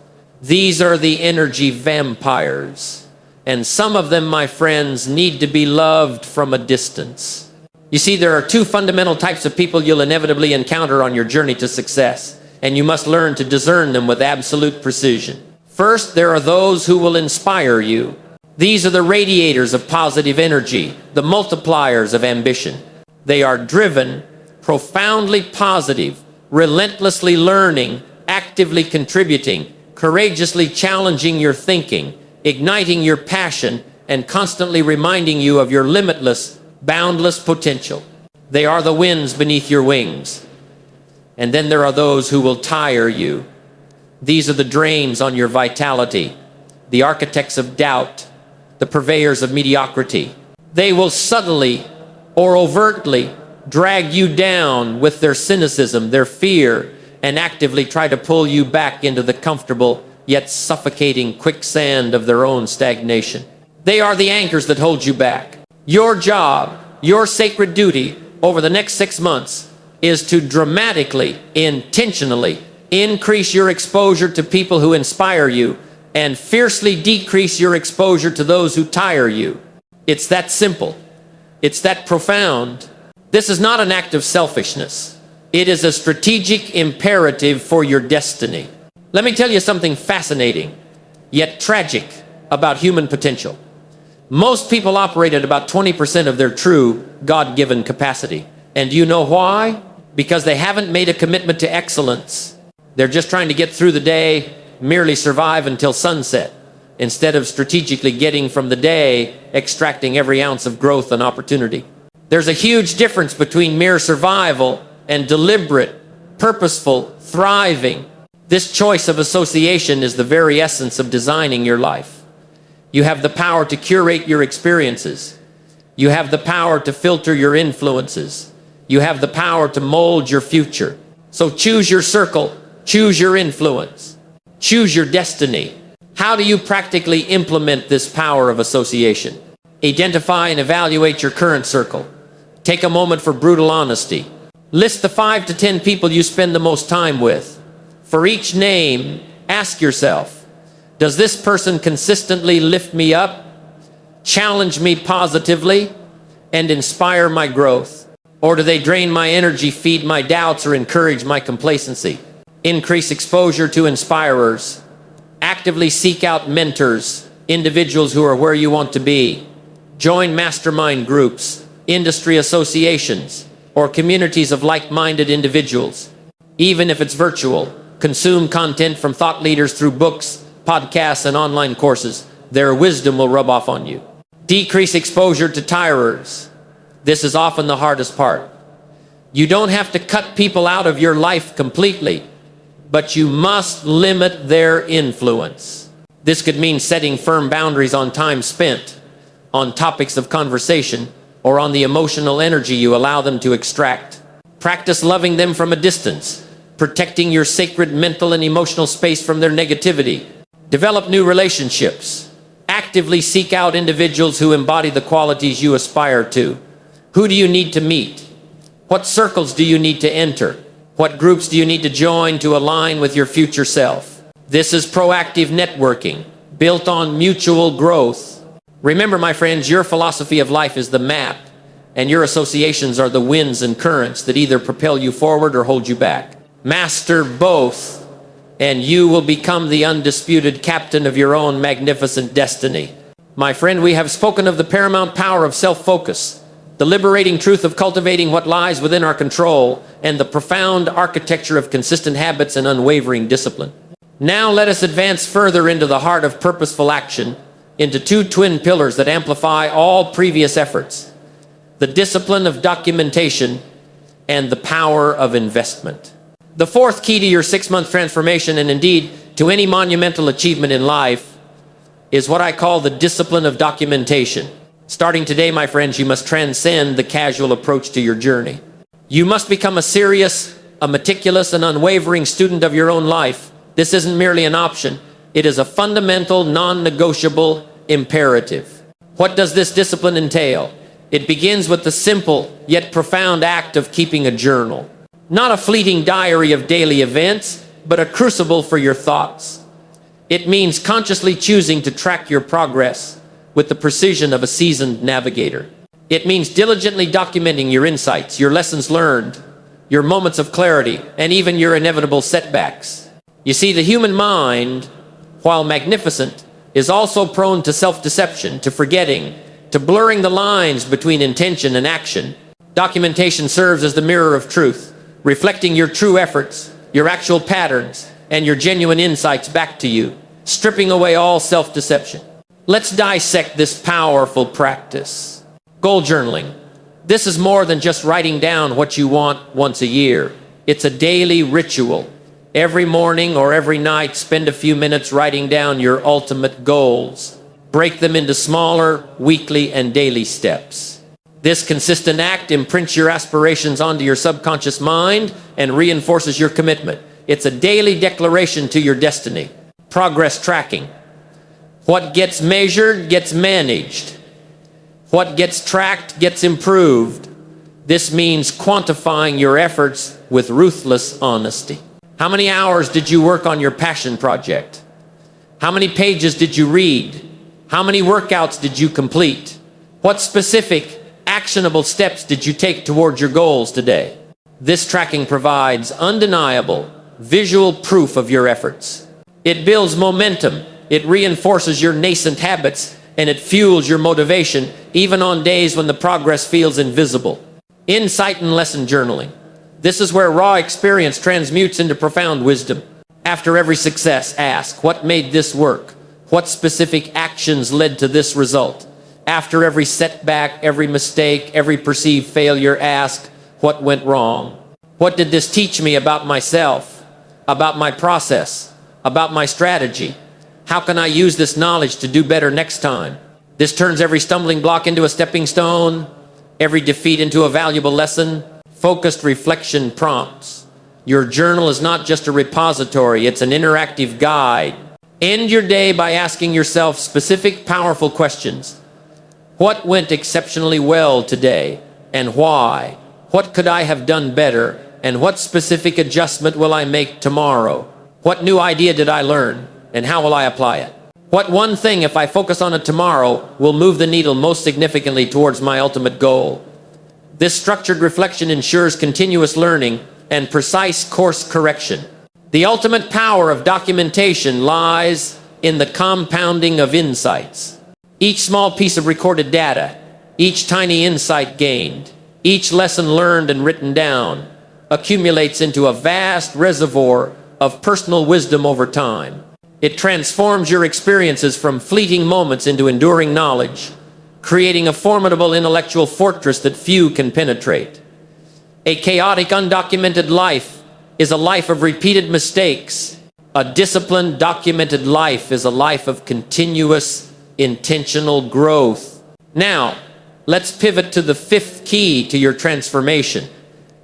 These are the energy vampires. And some of them, my friends, need to be loved from a distance. You see, there are two fundamental types of people you'll inevitably encounter on your journey to success, and you must learn to discern them with absolute precision. First, there are those who will inspire you. These are the radiators of positive energy, the multipliers of ambition. They are driven, profoundly positive, relentlessly learning, actively contributing, courageously challenging your thinking, igniting your passion, and constantly reminding you of your limitless, boundless potential. They are the winds beneath your wings. And then there are those who will tire you. These are the drains on your vitality, the architects of doubt, the purveyors of mediocrity. They will subtly or overtly drag you down with their cynicism, their fear, and actively try to pull you back into the comfortable yet suffocating quicksand of their own stagnation. They are the anchors that hold you back. Your job, your sacred duty over the next 6 months is to dramatically, intentionally increase your exposure to people who inspire you and fiercely decrease your exposure to those who tire you. It's that simple. It's that profound. This is not an act of selfishness. It is a strategic imperative for your destiny. Let me tell you something fascinating, yet tragic, about human potential. Most people operate at about 20% of their true God-given capacity. And do you know why? Because they haven't made a commitment to excellence. They're just trying to get through the day, merely survive until sunset, instead of strategically getting from the day, extracting every ounce of growth and opportunity. There's a huge difference between mere survival and deliberate, purposeful, thriving. This choice of association is the very essence of designing your life. You have the power to curate your experiences. You have the power to filter your influences. You have the power to mold your future. So choose your circle, choose your influence, choose your destiny. How do you practically implement this power of association? Identify and evaluate your current circle. Take a moment for brutal honesty. List the 5 to 10 people you spend the most time with. For each name, ask yourself, does this person consistently lift me up, challenge me positively, and inspire my growth? Or do they drain my energy, feed my doubts, or encourage my complacency? Increase exposure to inspirers. Actively seek out mentors, individuals who are where you want to be. Join mastermind groups, industry associations, or communities of like-minded individuals. Even if it's virtual, consume content from thought leaders through books, podcasts, and online courses. Their wisdom will rub off on you. Decrease exposure to tirers. This is often the hardest part. You don't have to cut people out of your life completely, but you must limit their influence. This could mean setting firm boundaries on time spent, on topics of conversation, or on the emotional energy you allow them to extract. Practice loving them from a distance, protecting your sacred mental and emotional space from their negativity. Develop new relationships. Actively seek out individuals who embody the qualities you aspire to. Who do you need to meet? What circles do you need to enter? What groups do you need to join to align with your future self? This is proactive networking, built on mutual growth. Remember, my friends, your philosophy of life is the map, and your associations are the winds and currents that either propel you forward or hold you back. Master both, and you will become the undisputed captain of your own magnificent destiny. My friend, we have spoken of the paramount power of self-focus, the liberating truth of cultivating what lies within our control, and the profound architecture of consistent habits and unwavering discipline. Now let us advance further into the heart of purposeful action, into two twin pillars that amplify all previous efforts: the discipline of documentation and the power of investment. The fourth key to your 6-month transformation, and indeed to any monumental achievement in life, is what I call the discipline of documentation. Starting today, my friends, you must transcend the casual approach to your journey. You must become a serious, a meticulous, and unwavering student of your own life. This isn't merely an option. It is a fundamental, non-negotiable imperative. What does this discipline entail? It begins with the simple yet profound act of keeping a journal. Not a fleeting diary of daily events, but a crucible for your thoughts. It means consciously choosing to track your progress with the precision of a seasoned navigator. It means diligently documenting your insights, your lessons learned, your moments of clarity, and even your inevitable setbacks. You see, the human mind, while magnificent, is also prone to self-deception, to forgetting, to blurring the lines between intention and action. Documentation serves as the mirror of truth, reflecting your true efforts, your actual patterns, and your genuine insights back to you, stripping away all self-deception. Let's dissect this powerful practice. Goal journaling. This is more than just writing down what you want once a year. It's a daily ritual. Every morning or every night, spend a few minutes writing down your ultimate goals. Break them into smaller, weekly, and daily steps. This consistent act imprints your aspirations onto your subconscious mind and reinforces your commitment. It's a daily declaration to your destiny. Progress tracking. What gets measured gets managed. What gets tracked gets improved. This means quantifying your efforts with ruthless honesty. How many hours did you work on your passion project? How many pages did you read? How many workouts did you complete? What specific, actionable steps did you take toward your goals today? This tracking provides undeniable, visual proof of your efforts. It builds momentum, it reinforces your nascent habits, and it fuels your motivation even on days when the progress feels invisible. Insight and lesson journaling. This is where raw experience transmutes into profound wisdom. After every success, ask, what made this work? What specific actions led to this result? After every setback, every mistake, every perceived failure, ask, what went wrong? What did this teach me about myself, about my process, about my strategy? How can I use this knowledge to do better next time? This turns every stumbling block into a stepping stone, every defeat into a valuable lesson. Focused reflection prompts. Your journal is not just a repository, it's an interactive guide. End your day by asking yourself specific, powerful questions. What went exceptionally well today, and why? What could I have done better, and what specific adjustment will I make tomorrow? What new idea did I learn, and how will I apply it? What one thing, if I focus on it tomorrow, will move the needle most significantly towards my ultimate goal? This structured reflection ensures continuous learning and precise course correction. The ultimate power of documentation lies in the compounding of insights. Each small piece of recorded data, each tiny insight gained, each lesson learned and written down, accumulates into a vast reservoir of personal wisdom over time. It transforms your experiences from fleeting moments into enduring knowledge, creating a formidable intellectual fortress that few can penetrate. A chaotic, undocumented life is a life of repeated mistakes. A disciplined, documented life is a life of continuous, intentional growth. Now, let's pivot to the fifth key to your transformation,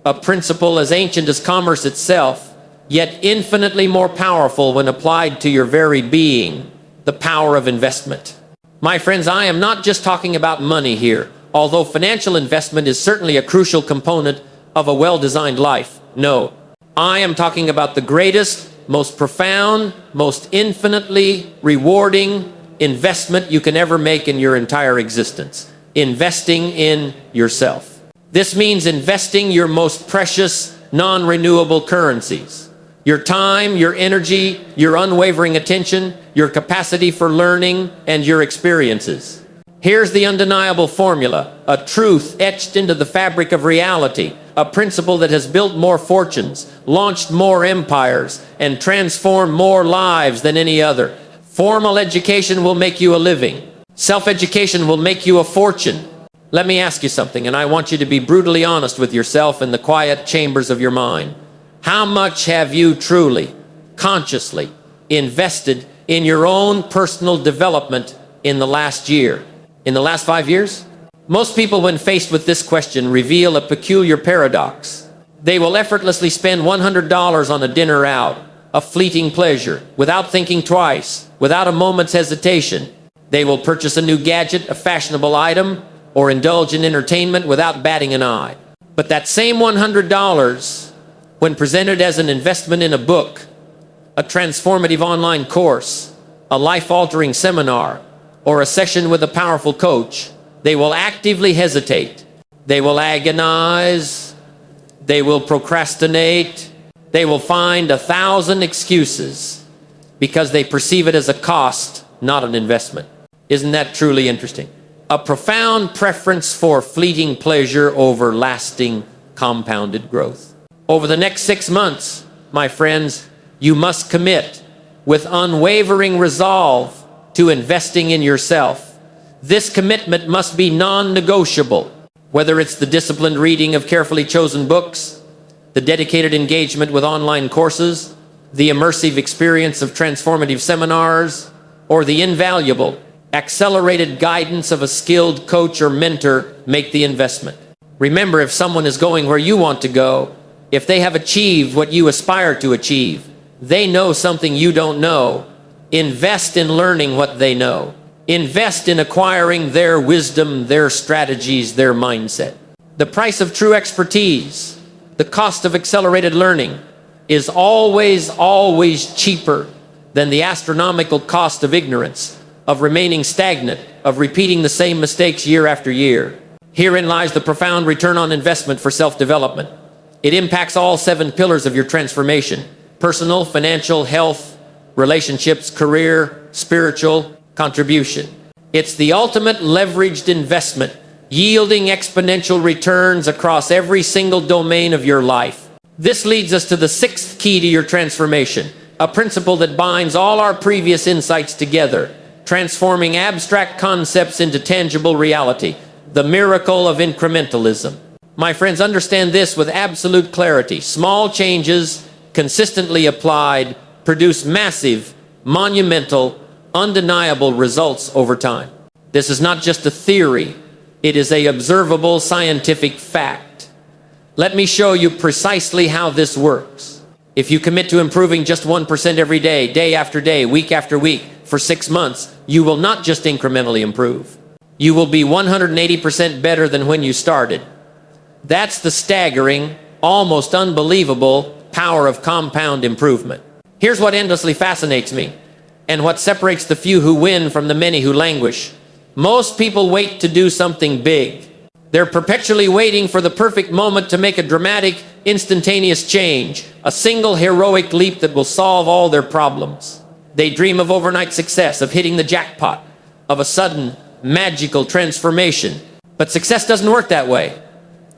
a principle as ancient as commerce itself, yet infinitely more powerful when applied to your very being, the power of investment. My friends, I am not just talking about money here, although financial investment is certainly a crucial component of a well-designed life. No, I am talking about the greatest, most profound, most infinitely rewarding investment you can ever make in your entire existence. Investing in yourself. This means investing your most precious, non-renewable currencies. Your time, your energy, your unwavering attention, your capacity for learning, and your experiences. Here's the undeniable formula, a truth etched into the fabric of reality, a principle that has built more fortunes, launched more empires, and transformed more lives than any other. Formal education will make you a living. Self-education will make you a fortune. Let me ask you something, and I want you to be brutally honest with yourself in the quiet chambers of your mind. How much have you truly, consciously invested in your own personal development in the last year? In the last 5 years? Most people, when faced with this question, reveal a peculiar paradox. They will effortlessly spend $100 on a dinner out, a fleeting pleasure, without thinking twice, without a moment's hesitation. They will purchase a new gadget, a fashionable item, or indulge in entertainment without batting an eye. But that same $100, when presented as an investment in a book, a transformative online course, a life-altering seminar, or a session with a powerful coach, they will actively hesitate. They will agonize. They will procrastinate. They will find 1,000 excuses because they perceive it as a cost, not an investment. Isn't that truly interesting? A profound preference for fleeting pleasure over lasting compounded growth. Over the next 6 months, my friends, you must commit with unwavering resolve to investing in yourself. This commitment must be non-negotiable, whether it's the disciplined reading of carefully chosen books, the dedicated engagement with online courses, the immersive experience of transformative seminars, or the invaluable, accelerated guidance of a skilled coach or mentor. Make the investment. Remember, if someone is going where you want to go, if they have achieved what you aspire to achieve, they know something you don't know. Invest in learning what they know. Invest in acquiring their wisdom, their strategies, their mindset. The price of true expertise, the cost of accelerated learning, is always, always cheaper than the astronomical cost of ignorance, of remaining stagnant, of repeating the same mistakes year after year. Herein lies the profound return on investment for self-development. It impacts all 7 pillars of your transformation: personal, financial, health, relationships, career, spiritual, contribution. It's the ultimate leveraged investment, yielding exponential returns across every single domain of your life. This leads us to the 6th key to your transformation, a principle that binds all our previous insights together, transforming abstract concepts into tangible reality, the miracle of incrementalism. My friends, understand this with absolute clarity. Small changes, consistently applied, produce massive, monumental, undeniable results over time. This is not just a theory. It is an observable scientific fact. Let me show you precisely how this works. If you commit to improving just 1% every day, day after day, week after week, for 6 months, you will not just incrementally improve. You will be 180% better than when you started. That's the staggering, almost unbelievable power of compound improvement. Here's what endlessly fascinates me, and what separates the few who win from the many who languish. Most people wait to do something big. They're perpetually waiting for the perfect moment to make a dramatic, instantaneous change, a single heroic leap that will solve all their problems. They dream of overnight success, of hitting the jackpot, of a sudden, magical transformation. But success doesn't work that way.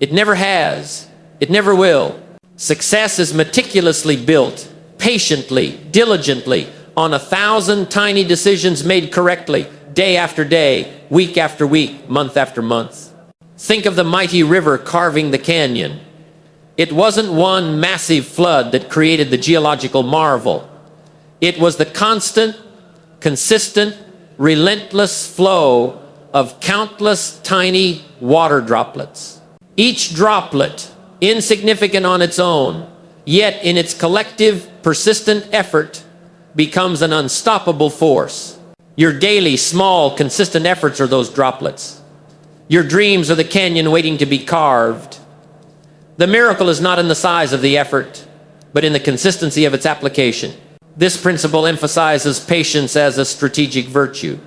It never has. It never will. Success is meticulously built, patiently, diligently, on 1,000 tiny decisions made correctly, day after day, week after week, month after month. Think of the mighty river carving the canyon. It wasn't one massive flood that created the geological marvel. It was the constant, consistent, relentless flow of countless tiny water droplets. Each droplet, insignificant on its own, yet in its collective, persistent effort, becomes an unstoppable force. Your daily, small, consistent efforts are those droplets. Your dreams are the canyon waiting to be carved. The miracle is not in the size of the effort, but in the consistency of its application. This principle emphasizes patience as a strategic virtue.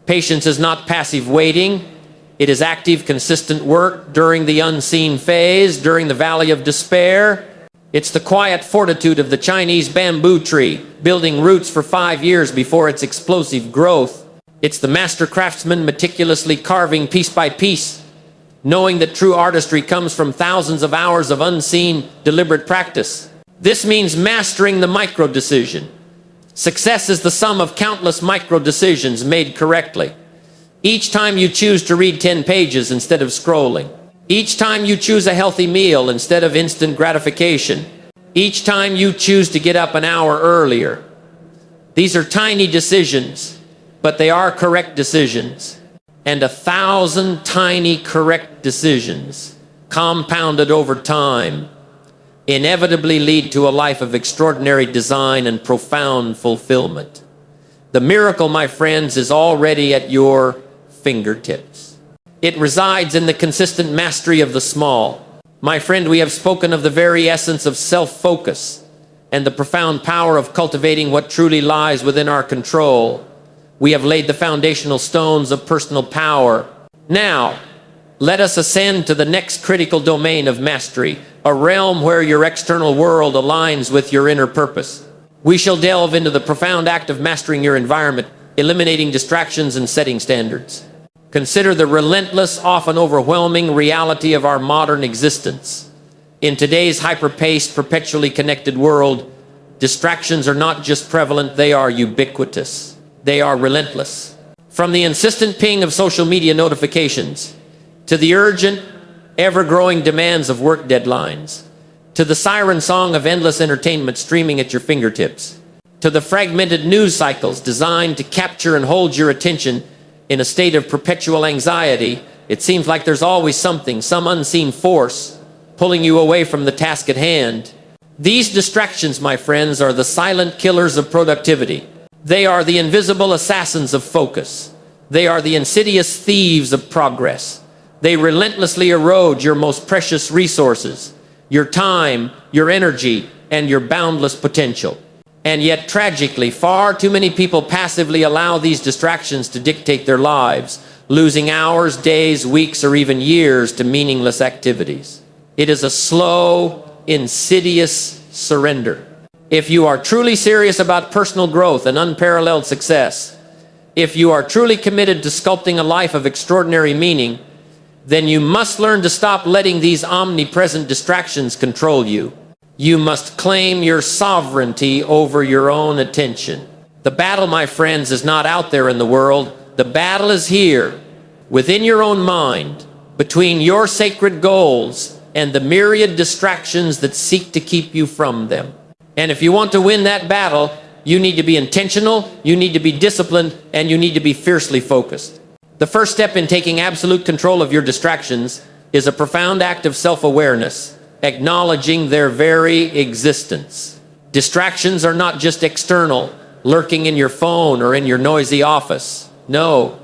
Patience is not passive waiting. It is active, consistent work during the unseen phase, during the valley of despair. It's the quiet fortitude of the Chinese bamboo tree, building roots for 5 years before its explosive growth. It's the master craftsman meticulously carving piece by piece, knowing that true artistry comes from thousands of hours of unseen, deliberate practice. This means mastering the micro-decision. Success is the sum of countless micro-decisions made correctly. Each time you choose to read 10 pages instead of scrolling. Each time you choose a healthy meal instead of instant gratification. Each time you choose to get up an hour earlier. These are tiny decisions, but they are correct decisions. And 1,000 tiny correct decisions, compounded over time, inevitably lead to a life of extraordinary design and profound fulfillment. The miracle, my friends, is already at your fingertips. It resides in the consistent mastery of the small. My friend, we have spoken of the very essence of self-focus, and the profound power of cultivating what truly lies within our control, we have laid the foundational stones of personal power. Now, let us ascend to the next critical domain of mastery, a realm where your external world aligns with your inner purpose. We shall delve into the profound act of mastering your environment, eliminating distractions and setting standards. Consider the relentless, often overwhelming reality of our modern existence. In today's hyper-paced, perpetually connected world, distractions are not just prevalent, they are ubiquitous. They are relentless. From the insistent ping of social media notifications, to the urgent, ever-growing demands of work deadlines, to the siren song of endless entertainment streaming at your fingertips, to the fragmented news cycles designed to capture and hold your attention in a state of perpetual anxiety, it seems like there's always something, some unseen force, pulling you away from the task at hand. These distractions, my friends, are the silent killers of productivity. They are the invisible assassins of focus. They are the insidious thieves of progress. They relentlessly erode your most precious resources, your time, your energy, and your boundless potential. And yet, tragically, far too many people passively allow these distractions to dictate their lives, losing hours, days, weeks, or even years to meaningless activities. It is a slow, insidious surrender. If you are truly serious about personal growth and unparalleled success, if you are truly committed to sculpting a life of extraordinary meaning, then you must learn to stop letting these omnipresent distractions control you. You must claim your sovereignty over your own attention. The battle, my friends, is not out there in the world. The battle is here, within your own mind, between your sacred goals and the myriad distractions that seek to keep you from them. And if you want to win that battle, you need to be intentional, you need to be disciplined, and you need to be fiercely focused. The first step in taking absolute control of your distractions is a profound act of self-awareness, acknowledging their very existence. Distractions are not just external, lurking in your phone or in your noisy office. No,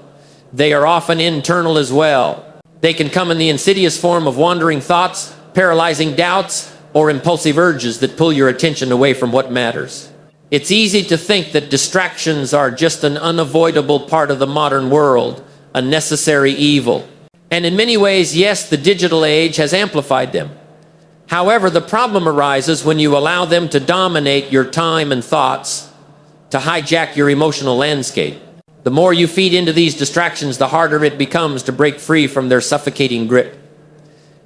they are often internal as well. They can come in the insidious form of wandering thoughts, paralyzing doubts, or impulsive urges that pull your attention away from what matters. It's easy to think that distractions are just an unavoidable part of the modern world, a necessary evil. And in many ways, yes, the digital age has amplified them. However, the problem arises when you allow them to dominate your time and thoughts, to hijack your emotional landscape. The more you feed into these distractions, the harder it becomes to break free from their suffocating grip.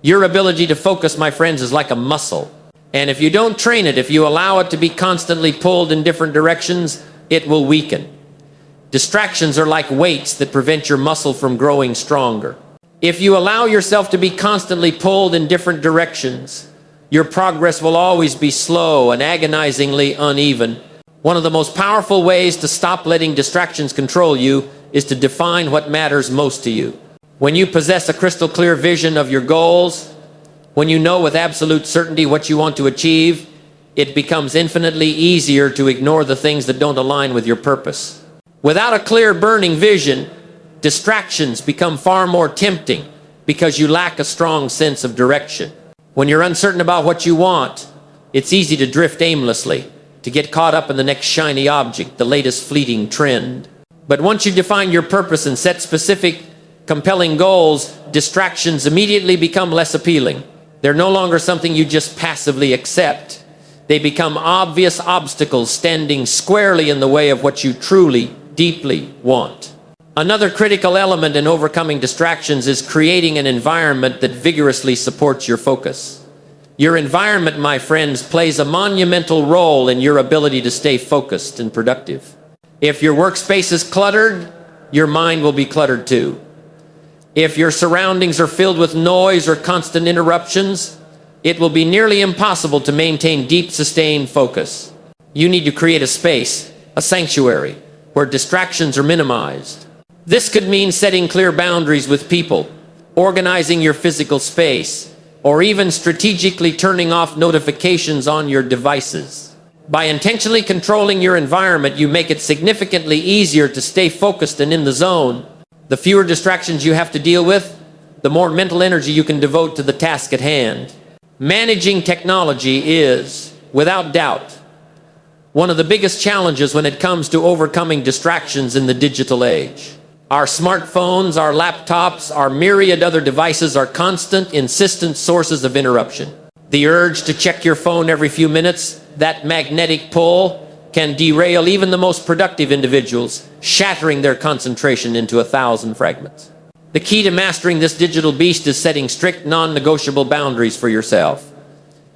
Your ability to focus, my friends, is like a muscle. And if you don't train it, if you allow it to be constantly pulled in different directions, it will weaken. Distractions are like weights that prevent your muscle from growing stronger. If you allow yourself to be constantly pulled in different directions, your progress will always be slow and agonizingly uneven. One of the most powerful ways to stop letting distractions control you is to define what matters most to you. When you possess a crystal clear vision of your goals, when you know with absolute certainty what you want to achieve, it becomes infinitely easier to ignore the things that don't align with your purpose. Without a clear burning vision, distractions become far more tempting because you lack a strong sense of direction. When you're uncertain about what you want, it's easy to drift aimlessly, to get caught up in the next shiny object, the latest fleeting trend. But once you define your purpose and set specific, compelling goals, distractions immediately become less appealing. They're no longer something you just passively accept. They become obvious obstacles standing squarely in the way of what you truly, deeply want. Another critical element in overcoming distractions is creating an environment that vigorously supports your focus. Your environment, my friends, plays a monumental role in your ability to stay focused and productive. If your workspace is cluttered, your mind will be cluttered too. If your surroundings are filled with noise or constant interruptions, it will be nearly impossible to maintain deep, sustained focus. You need to create a space, a sanctuary, where distractions are minimized. This could mean setting clear boundaries with people, organizing your physical space, or even strategically turning off notifications on your devices. By intentionally controlling your environment, you make it significantly easier to stay focused and in the zone. The fewer distractions you have to deal with, the more mental energy you can devote to the task at hand. Managing technology is, without doubt, one of the biggest challenges when it comes to overcoming distractions in the digital age. Our smartphones, our laptops, our myriad other devices are constant, insistent sources of interruption. The urge to check your phone every few minutes, that magnetic pull, can derail even the most productive individuals, shattering their concentration into 1,000 fragments. The key to mastering this digital beast is setting strict, non-negotiable boundaries for yourself.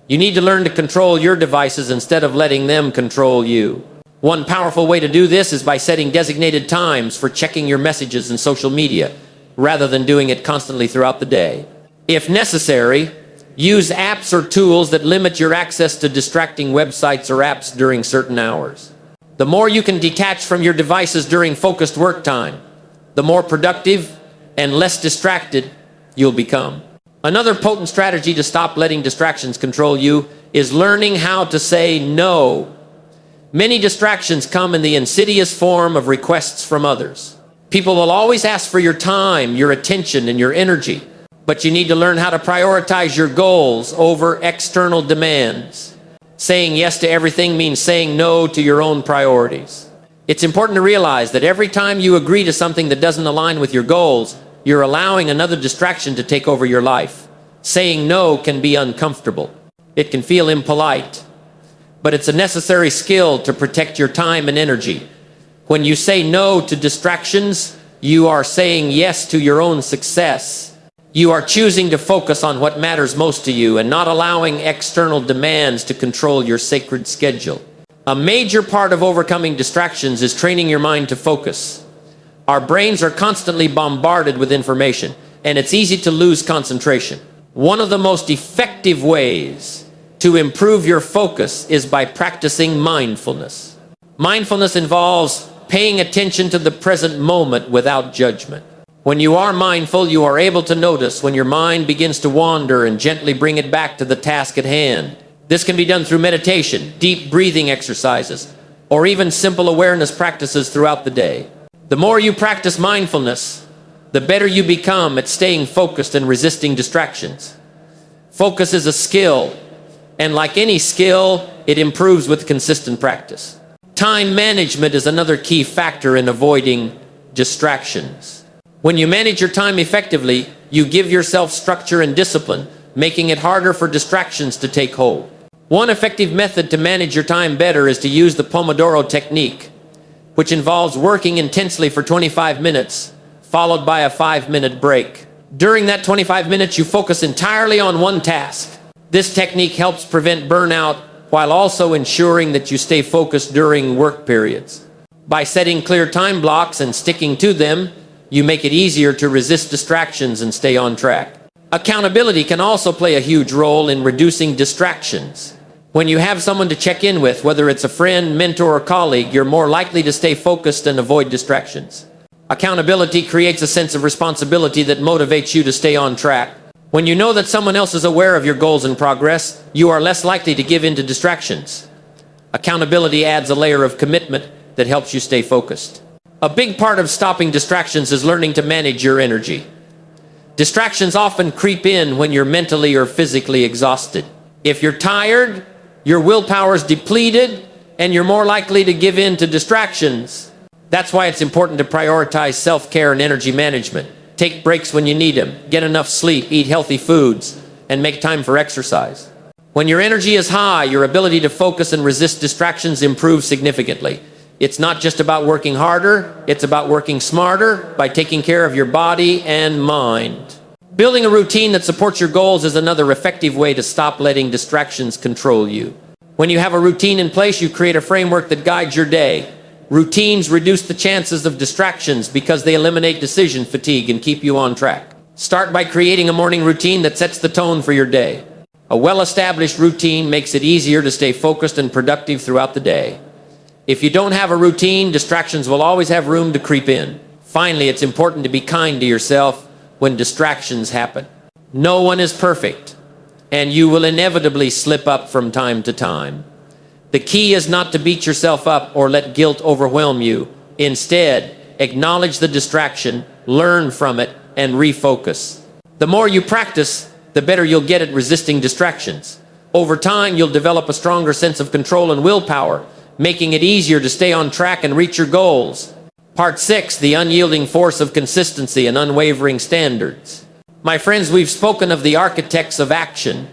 You need to learn to control your devices instead of letting them control you. One powerful way to do this is by setting designated times for checking your messages and social media, rather than doing it constantly throughout the day. If necessary, use apps or tools that limit your access to distracting websites or apps during certain hours. The more you can detach from your devices during focused work time, the more productive and less distracted you'll become. Another potent strategy to stop letting distractions control you is learning how to say no. Many distractions come in the insidious form of requests from others. People will always ask for your time, your attention, and your energy, but you need to learn how to prioritize your goals over external demands. Saying yes to everything means saying no to your own priorities. It's important to realize that every time you agree to something that doesn't align with your goals, you're allowing another distraction to take over your life. Saying no can be uncomfortable. It can feel impolite, but it's a necessary skill to protect your time and energy. When you say no to distractions, you are saying yes to your own success. You are choosing to focus on what matters most to you and not allowing external demands to control your sacred schedule. A major part of overcoming distractions is training your mind to focus. Our brains are constantly bombarded with information, and it's easy to lose concentration. One of the most effective ways to improve your focus is by practicing mindfulness. Mindfulness involves paying attention to the present moment without judgment. When you are mindful, you are able to notice when your mind begins to wander and gently bring it back to the task at hand. This can be done through meditation, deep breathing exercises, or even simple awareness practices throughout the day. The more you practice mindfulness, the better you become at staying focused and resisting distractions. Focus is a skill, and like any skill, it improves with consistent practice. Time management is another key factor in avoiding distractions. When you manage your time effectively, you give yourself structure and discipline, making it harder for distractions to take hold. One effective method to manage your time better is to use the Pomodoro technique, which involves working intensely for 25 minutes, followed by a 5-minute break. During that 25 minutes, you focus entirely on one task. This technique helps prevent burnout while also ensuring that you stay focused during work periods. By setting clear time blocks and sticking to them, you make it easier to resist distractions and stay on track. Accountability can also play a huge role in reducing distractions. When you have someone to check in with, whether it's a friend, mentor, or colleague, you're more likely to stay focused and avoid distractions. Accountability creates a sense of responsibility that motivates you to stay on track. When you know that someone else is aware of your goals and progress, you are less likely to give in to distractions. Accountability adds a layer of commitment that helps you stay focused. A big part of stopping distractions is learning to manage your energy. Distractions often creep in when you're mentally or physically exhausted. If you're tired, your willpower is depleted, and you're more likely to give in to distractions. That's why it's important to prioritize self-care and energy management. Take breaks when you need them, get enough sleep, eat healthy foods, and make time for exercise. When your energy is high, your ability to focus and resist distractions improves significantly. It's not just about working harder, it's about working smarter by taking care of your body and mind. Building a routine that supports your goals is another effective way to stop letting distractions control you. When you have a routine in place, you create a framework that guides your day. Routines reduce the chances of distractions because they eliminate decision fatigue and keep you on track. Start by creating a morning routine that sets the tone for your day. A well-established routine makes it easier to stay focused and productive throughout the day. If you don't have a routine, distractions will always have room to creep in. Finally, it's important to be kind to yourself when distractions happen. No one is perfect, and you will inevitably slip up from time to time. The key is not to beat yourself up or let guilt overwhelm you. Instead, acknowledge the distraction, learn from it, and refocus. The more you practice, the better you'll get at resisting distractions. Over time, you'll develop a stronger sense of control and willpower, making it easier to stay on track and reach your goals. Part 6, the unyielding force of consistency and unwavering standards. My friends, we've spoken of the architects of action,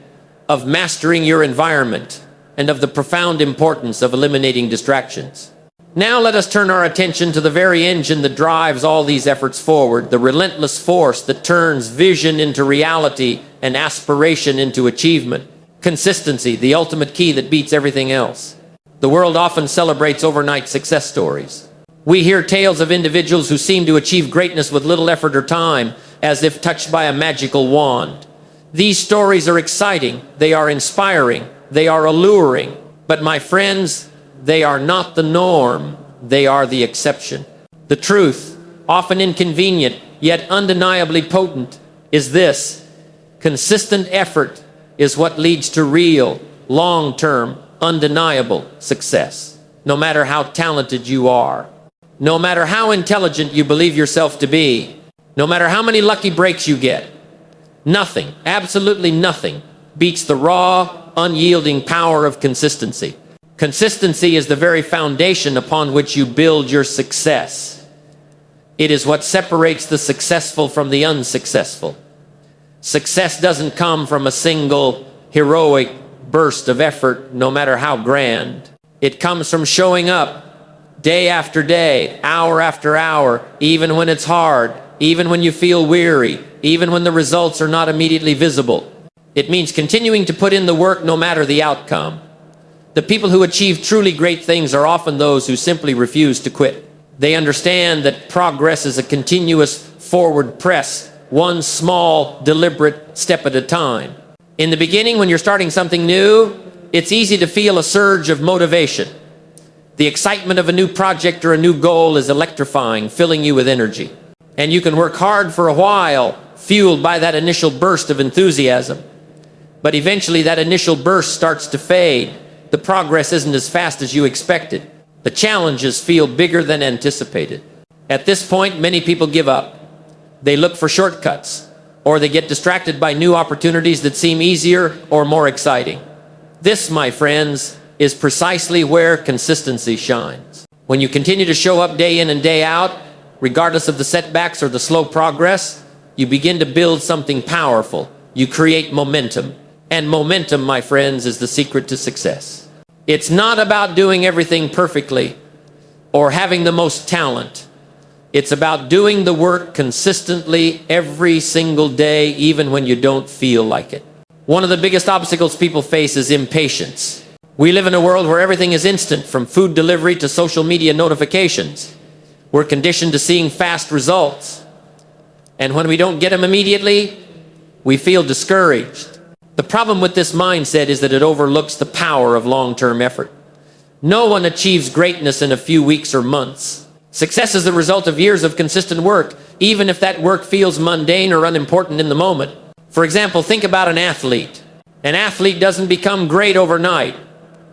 of mastering your environment, and of the profound importance of eliminating distractions. Now let us turn our attention to the very engine that drives all these efforts forward, the relentless force that turns vision into reality and aspiration into achievement. Consistency, the ultimate key that beats everything else. The world often celebrates overnight success stories. We hear tales of individuals who seem to achieve greatness with little effort or time, as if touched by a magical wand. These stories are exciting, they are inspiring, they are alluring. But my friends, they are not the norm, they are the exception. The truth, often inconvenient, yet undeniably potent, is this: consistent effort is what leads to real, long-term, undeniable success. No matter how talented you are, no matter how intelligent you believe yourself to be, no matter how many lucky breaks you get, nothing, absolutely nothing, beats the raw, unyielding power of consistency. Consistency is the very foundation upon which you build your success. It is what separates the successful from the unsuccessful. Success doesn't come from a single heroic burst of effort, no matter how grand. It comes from showing up day after day, hour after hour, even when it's hard, even when you feel weary, even when the results are not immediately visible. It means continuing to put in the work no matter the outcome. The people who achieve truly great things are often those who simply refuse to quit. They understand that progress is a continuous forward press, one small, deliberate step at a time. In the beginning, when you're starting something new, it's easy to feel a surge of motivation. The excitement of a new project or a new goal is electrifying, filling you with energy. And you can work hard for a while, fueled by that initial burst of enthusiasm. But eventually that initial burst starts to fade. The progress isn't as fast as you expected. The challenges feel bigger than anticipated. At this point, many people give up. They look for shortcuts, or they get distracted by new opportunities that seem easier or more exciting. This, my friends, is precisely where consistency shines. When you continue to show up day in and day out, regardless of the setbacks or the slow progress, you begin to build something powerful. You create momentum. And momentum, my friends, is the secret to success. It's not about doing everything perfectly or having the most talent. It's about doing the work consistently every single day, even when you don't feel like it. One of the biggest obstacles people face is impatience. We live in a world where everything is instant, from food delivery to social media notifications. We're conditioned to seeing fast results. And when we don't get them immediately, we feel discouraged. The problem with this mindset is that it overlooks the power of long-term effort. No one achieves greatness in a few weeks or months. Success is the result of years of consistent work, even if that work feels mundane or unimportant in the moment. For example, think about an athlete. An athlete doesn't become great overnight.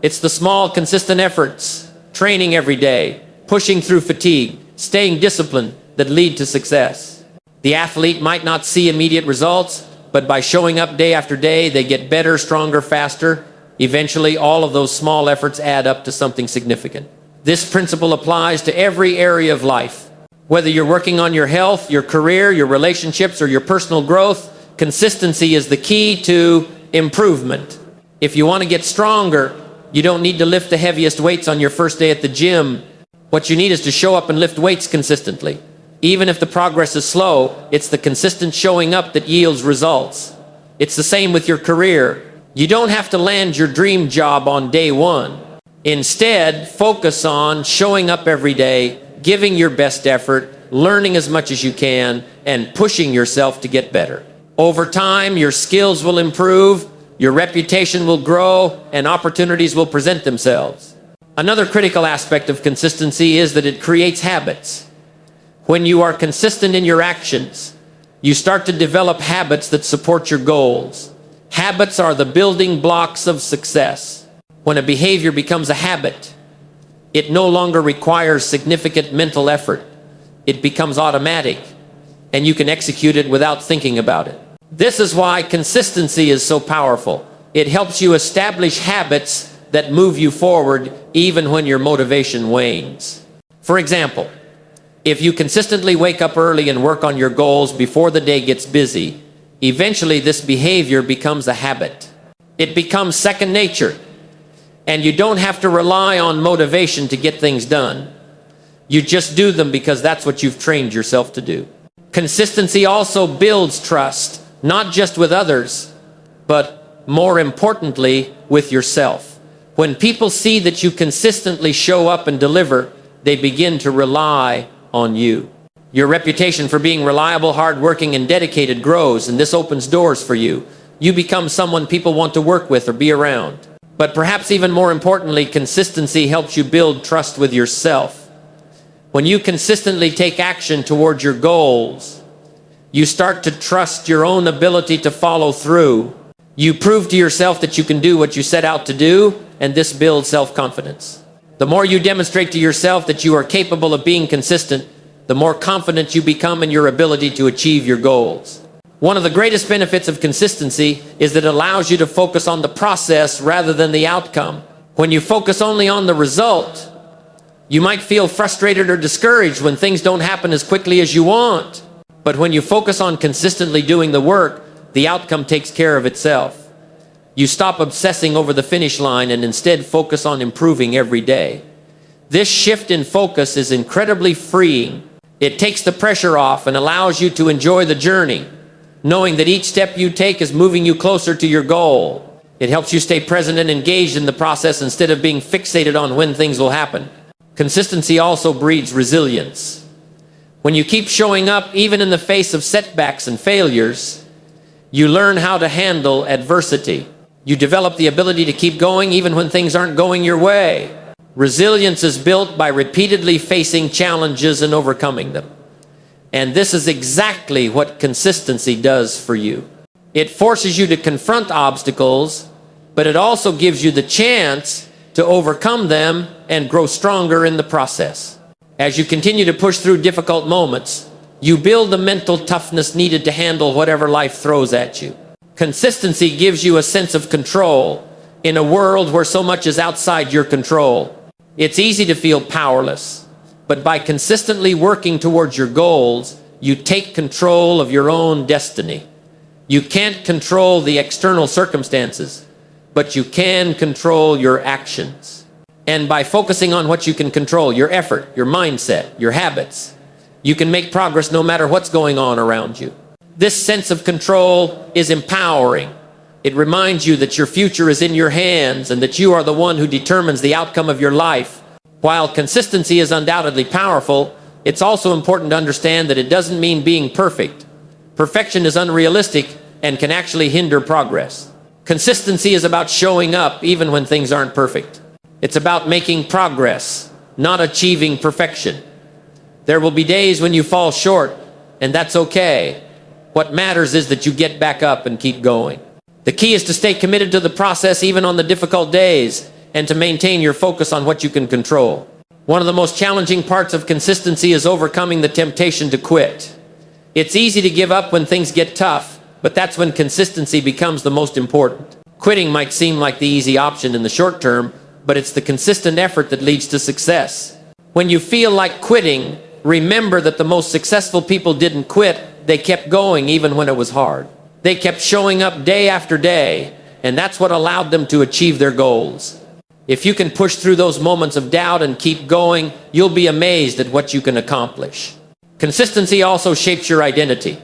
It's the small, consistent efforts, training every day, pushing through fatigue, staying disciplined, that lead to success. The athlete might not see immediate results, but by showing up day after day, they get better, stronger, faster. Eventually, all of those small efforts add up to something significant. This principle applies to every area of life. Whether you're working on your health, your career, your relationships, or your personal growth, consistency is the key to improvement. If you want to get stronger, you don't need to lift the heaviest weights on your first day at the gym. What you need is to show up and lift weights consistently. Even if the progress is slow, it's the consistent showing up that yields results. It's the same with your career. You don't have to land your dream job on day one. Instead, focus on showing up every day, giving your best effort, learning as much as you can, and pushing yourself to get better. Over time, your skills will improve, your reputation will grow, and opportunities will present themselves. Another critical aspect of consistency is that it creates habits. When you are consistent in your actions, you start to develop habits that support your goals. Habits are the building blocks of success. When a behavior becomes a habit, it no longer requires significant mental effort. It becomes automatic, and you can execute it without thinking about it. This is why consistency is so powerful. It helps you establish habits that move you forward even when your motivation wanes. For example, if you consistently wake up early and work on your goals before the day gets busy, eventually this behavior becomes a habit. It becomes second nature, and you don't have to rely on motivation to get things done. You just do them because that's what you've trained yourself to do. Consistency also builds trust, not just with others, but more importantly, with yourself. When people see that you consistently show up and deliver, they begin to rely on you. Your reputation for being reliable, hardworking, and dedicated grows, and this opens doors for you. You become someone people want to work with or be around. But perhaps even more importantly, consistency helps you build trust with yourself. When you consistently take action towards your goals, you start to trust your own ability to follow through. You prove to yourself that you can do what you set out to do, and this builds self-confidence. The more you demonstrate to yourself that you are capable of being consistent, the more confident you become in your ability to achieve your goals. One of the greatest benefits of consistency is that it allows you to focus on the process rather than the outcome. When you focus only on the result, you might feel frustrated or discouraged when things don't happen as quickly as you want. But when you focus on consistently doing the work, the outcome takes care of itself. You stop obsessing over the finish line and instead focus on improving every day. This shift in focus is incredibly freeing. It takes the pressure off and allows you to enjoy the journey, knowing that each step you take is moving you closer to your goal. It helps you stay present and engaged in the process instead of being fixated on when things will happen. Consistency also breeds resilience. When you keep showing up, even in the face of setbacks and failures, you learn how to handle adversity. You develop the ability to keep going even when things aren't going your way. Resilience is built by repeatedly facing challenges and overcoming them. And this is exactly what consistency does for you. It forces you to confront obstacles, but it also gives you the chance to overcome them and grow stronger in the process. As you continue to push through difficult moments, you build the mental toughness needed to handle whatever life throws at you. Consistency gives you a sense of control in a world where so much is outside your control. It's easy to feel powerless, but by consistently working towards your goals, you take control of your own destiny. You can't control the external circumstances, but you can control your actions. And by focusing on what you can control, your effort, your mindset, your habits, you can make progress no matter what's going on around you. This sense of control is empowering. It reminds you that your future is in your hands and that you are the one who determines the outcome of your life. While consistency is undoubtedly powerful, it's also important to understand that it doesn't mean being perfect. Perfection is unrealistic and can actually hinder progress. Consistency is about showing up even when things aren't perfect. It's about making progress, not achieving perfection. There will be days when you fall short, and that's okay. What matters is that you get back up and keep going. The key is to stay committed to the process even on the difficult days and to maintain your focus on what you can control. One of the most challenging parts of consistency is overcoming the temptation to quit. It's easy to give up when things get tough, but that's when consistency becomes the most important. Quitting might seem like the easy option in the short term, but it's the consistent effort that leads to success. When you feel like quitting, remember that the most successful people didn't quit. They kept going even when it was hard. They kept showing up day after day, and that's what allowed them to achieve their goals. If you can push through those moments of doubt and keep going, you'll be amazed at what you can accomplish. Consistency also shapes your identity.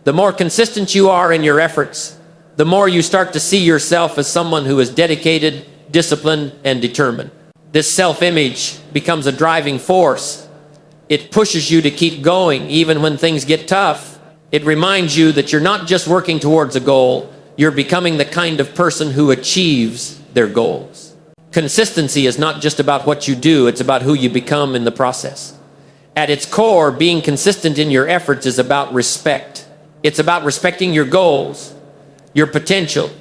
The more consistent you are in your efforts, the more you start to see yourself as someone who is dedicated, disciplined, and determined. This self-image becomes a driving force. It pushes you to keep going even when things get tough. It reminds you that you're not just working towards a goal, you're becoming the kind of person who achieves their goals. Consistency is not just about what you do, it's about who you become in the process. At its core, being consistent in your efforts is about respect. It's about respecting your goals, your potential,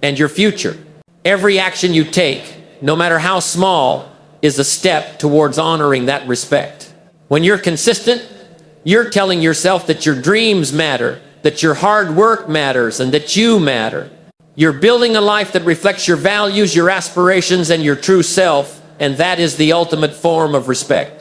and your future. Every action you take, no matter how small, is a step towards honoring that respect. When you're consistent, you're telling yourself that your dreams matter, that your hard work matters, and that you matter. You're building a life that reflects your values, your aspirations, and your true self, and that is the ultimate form of respect.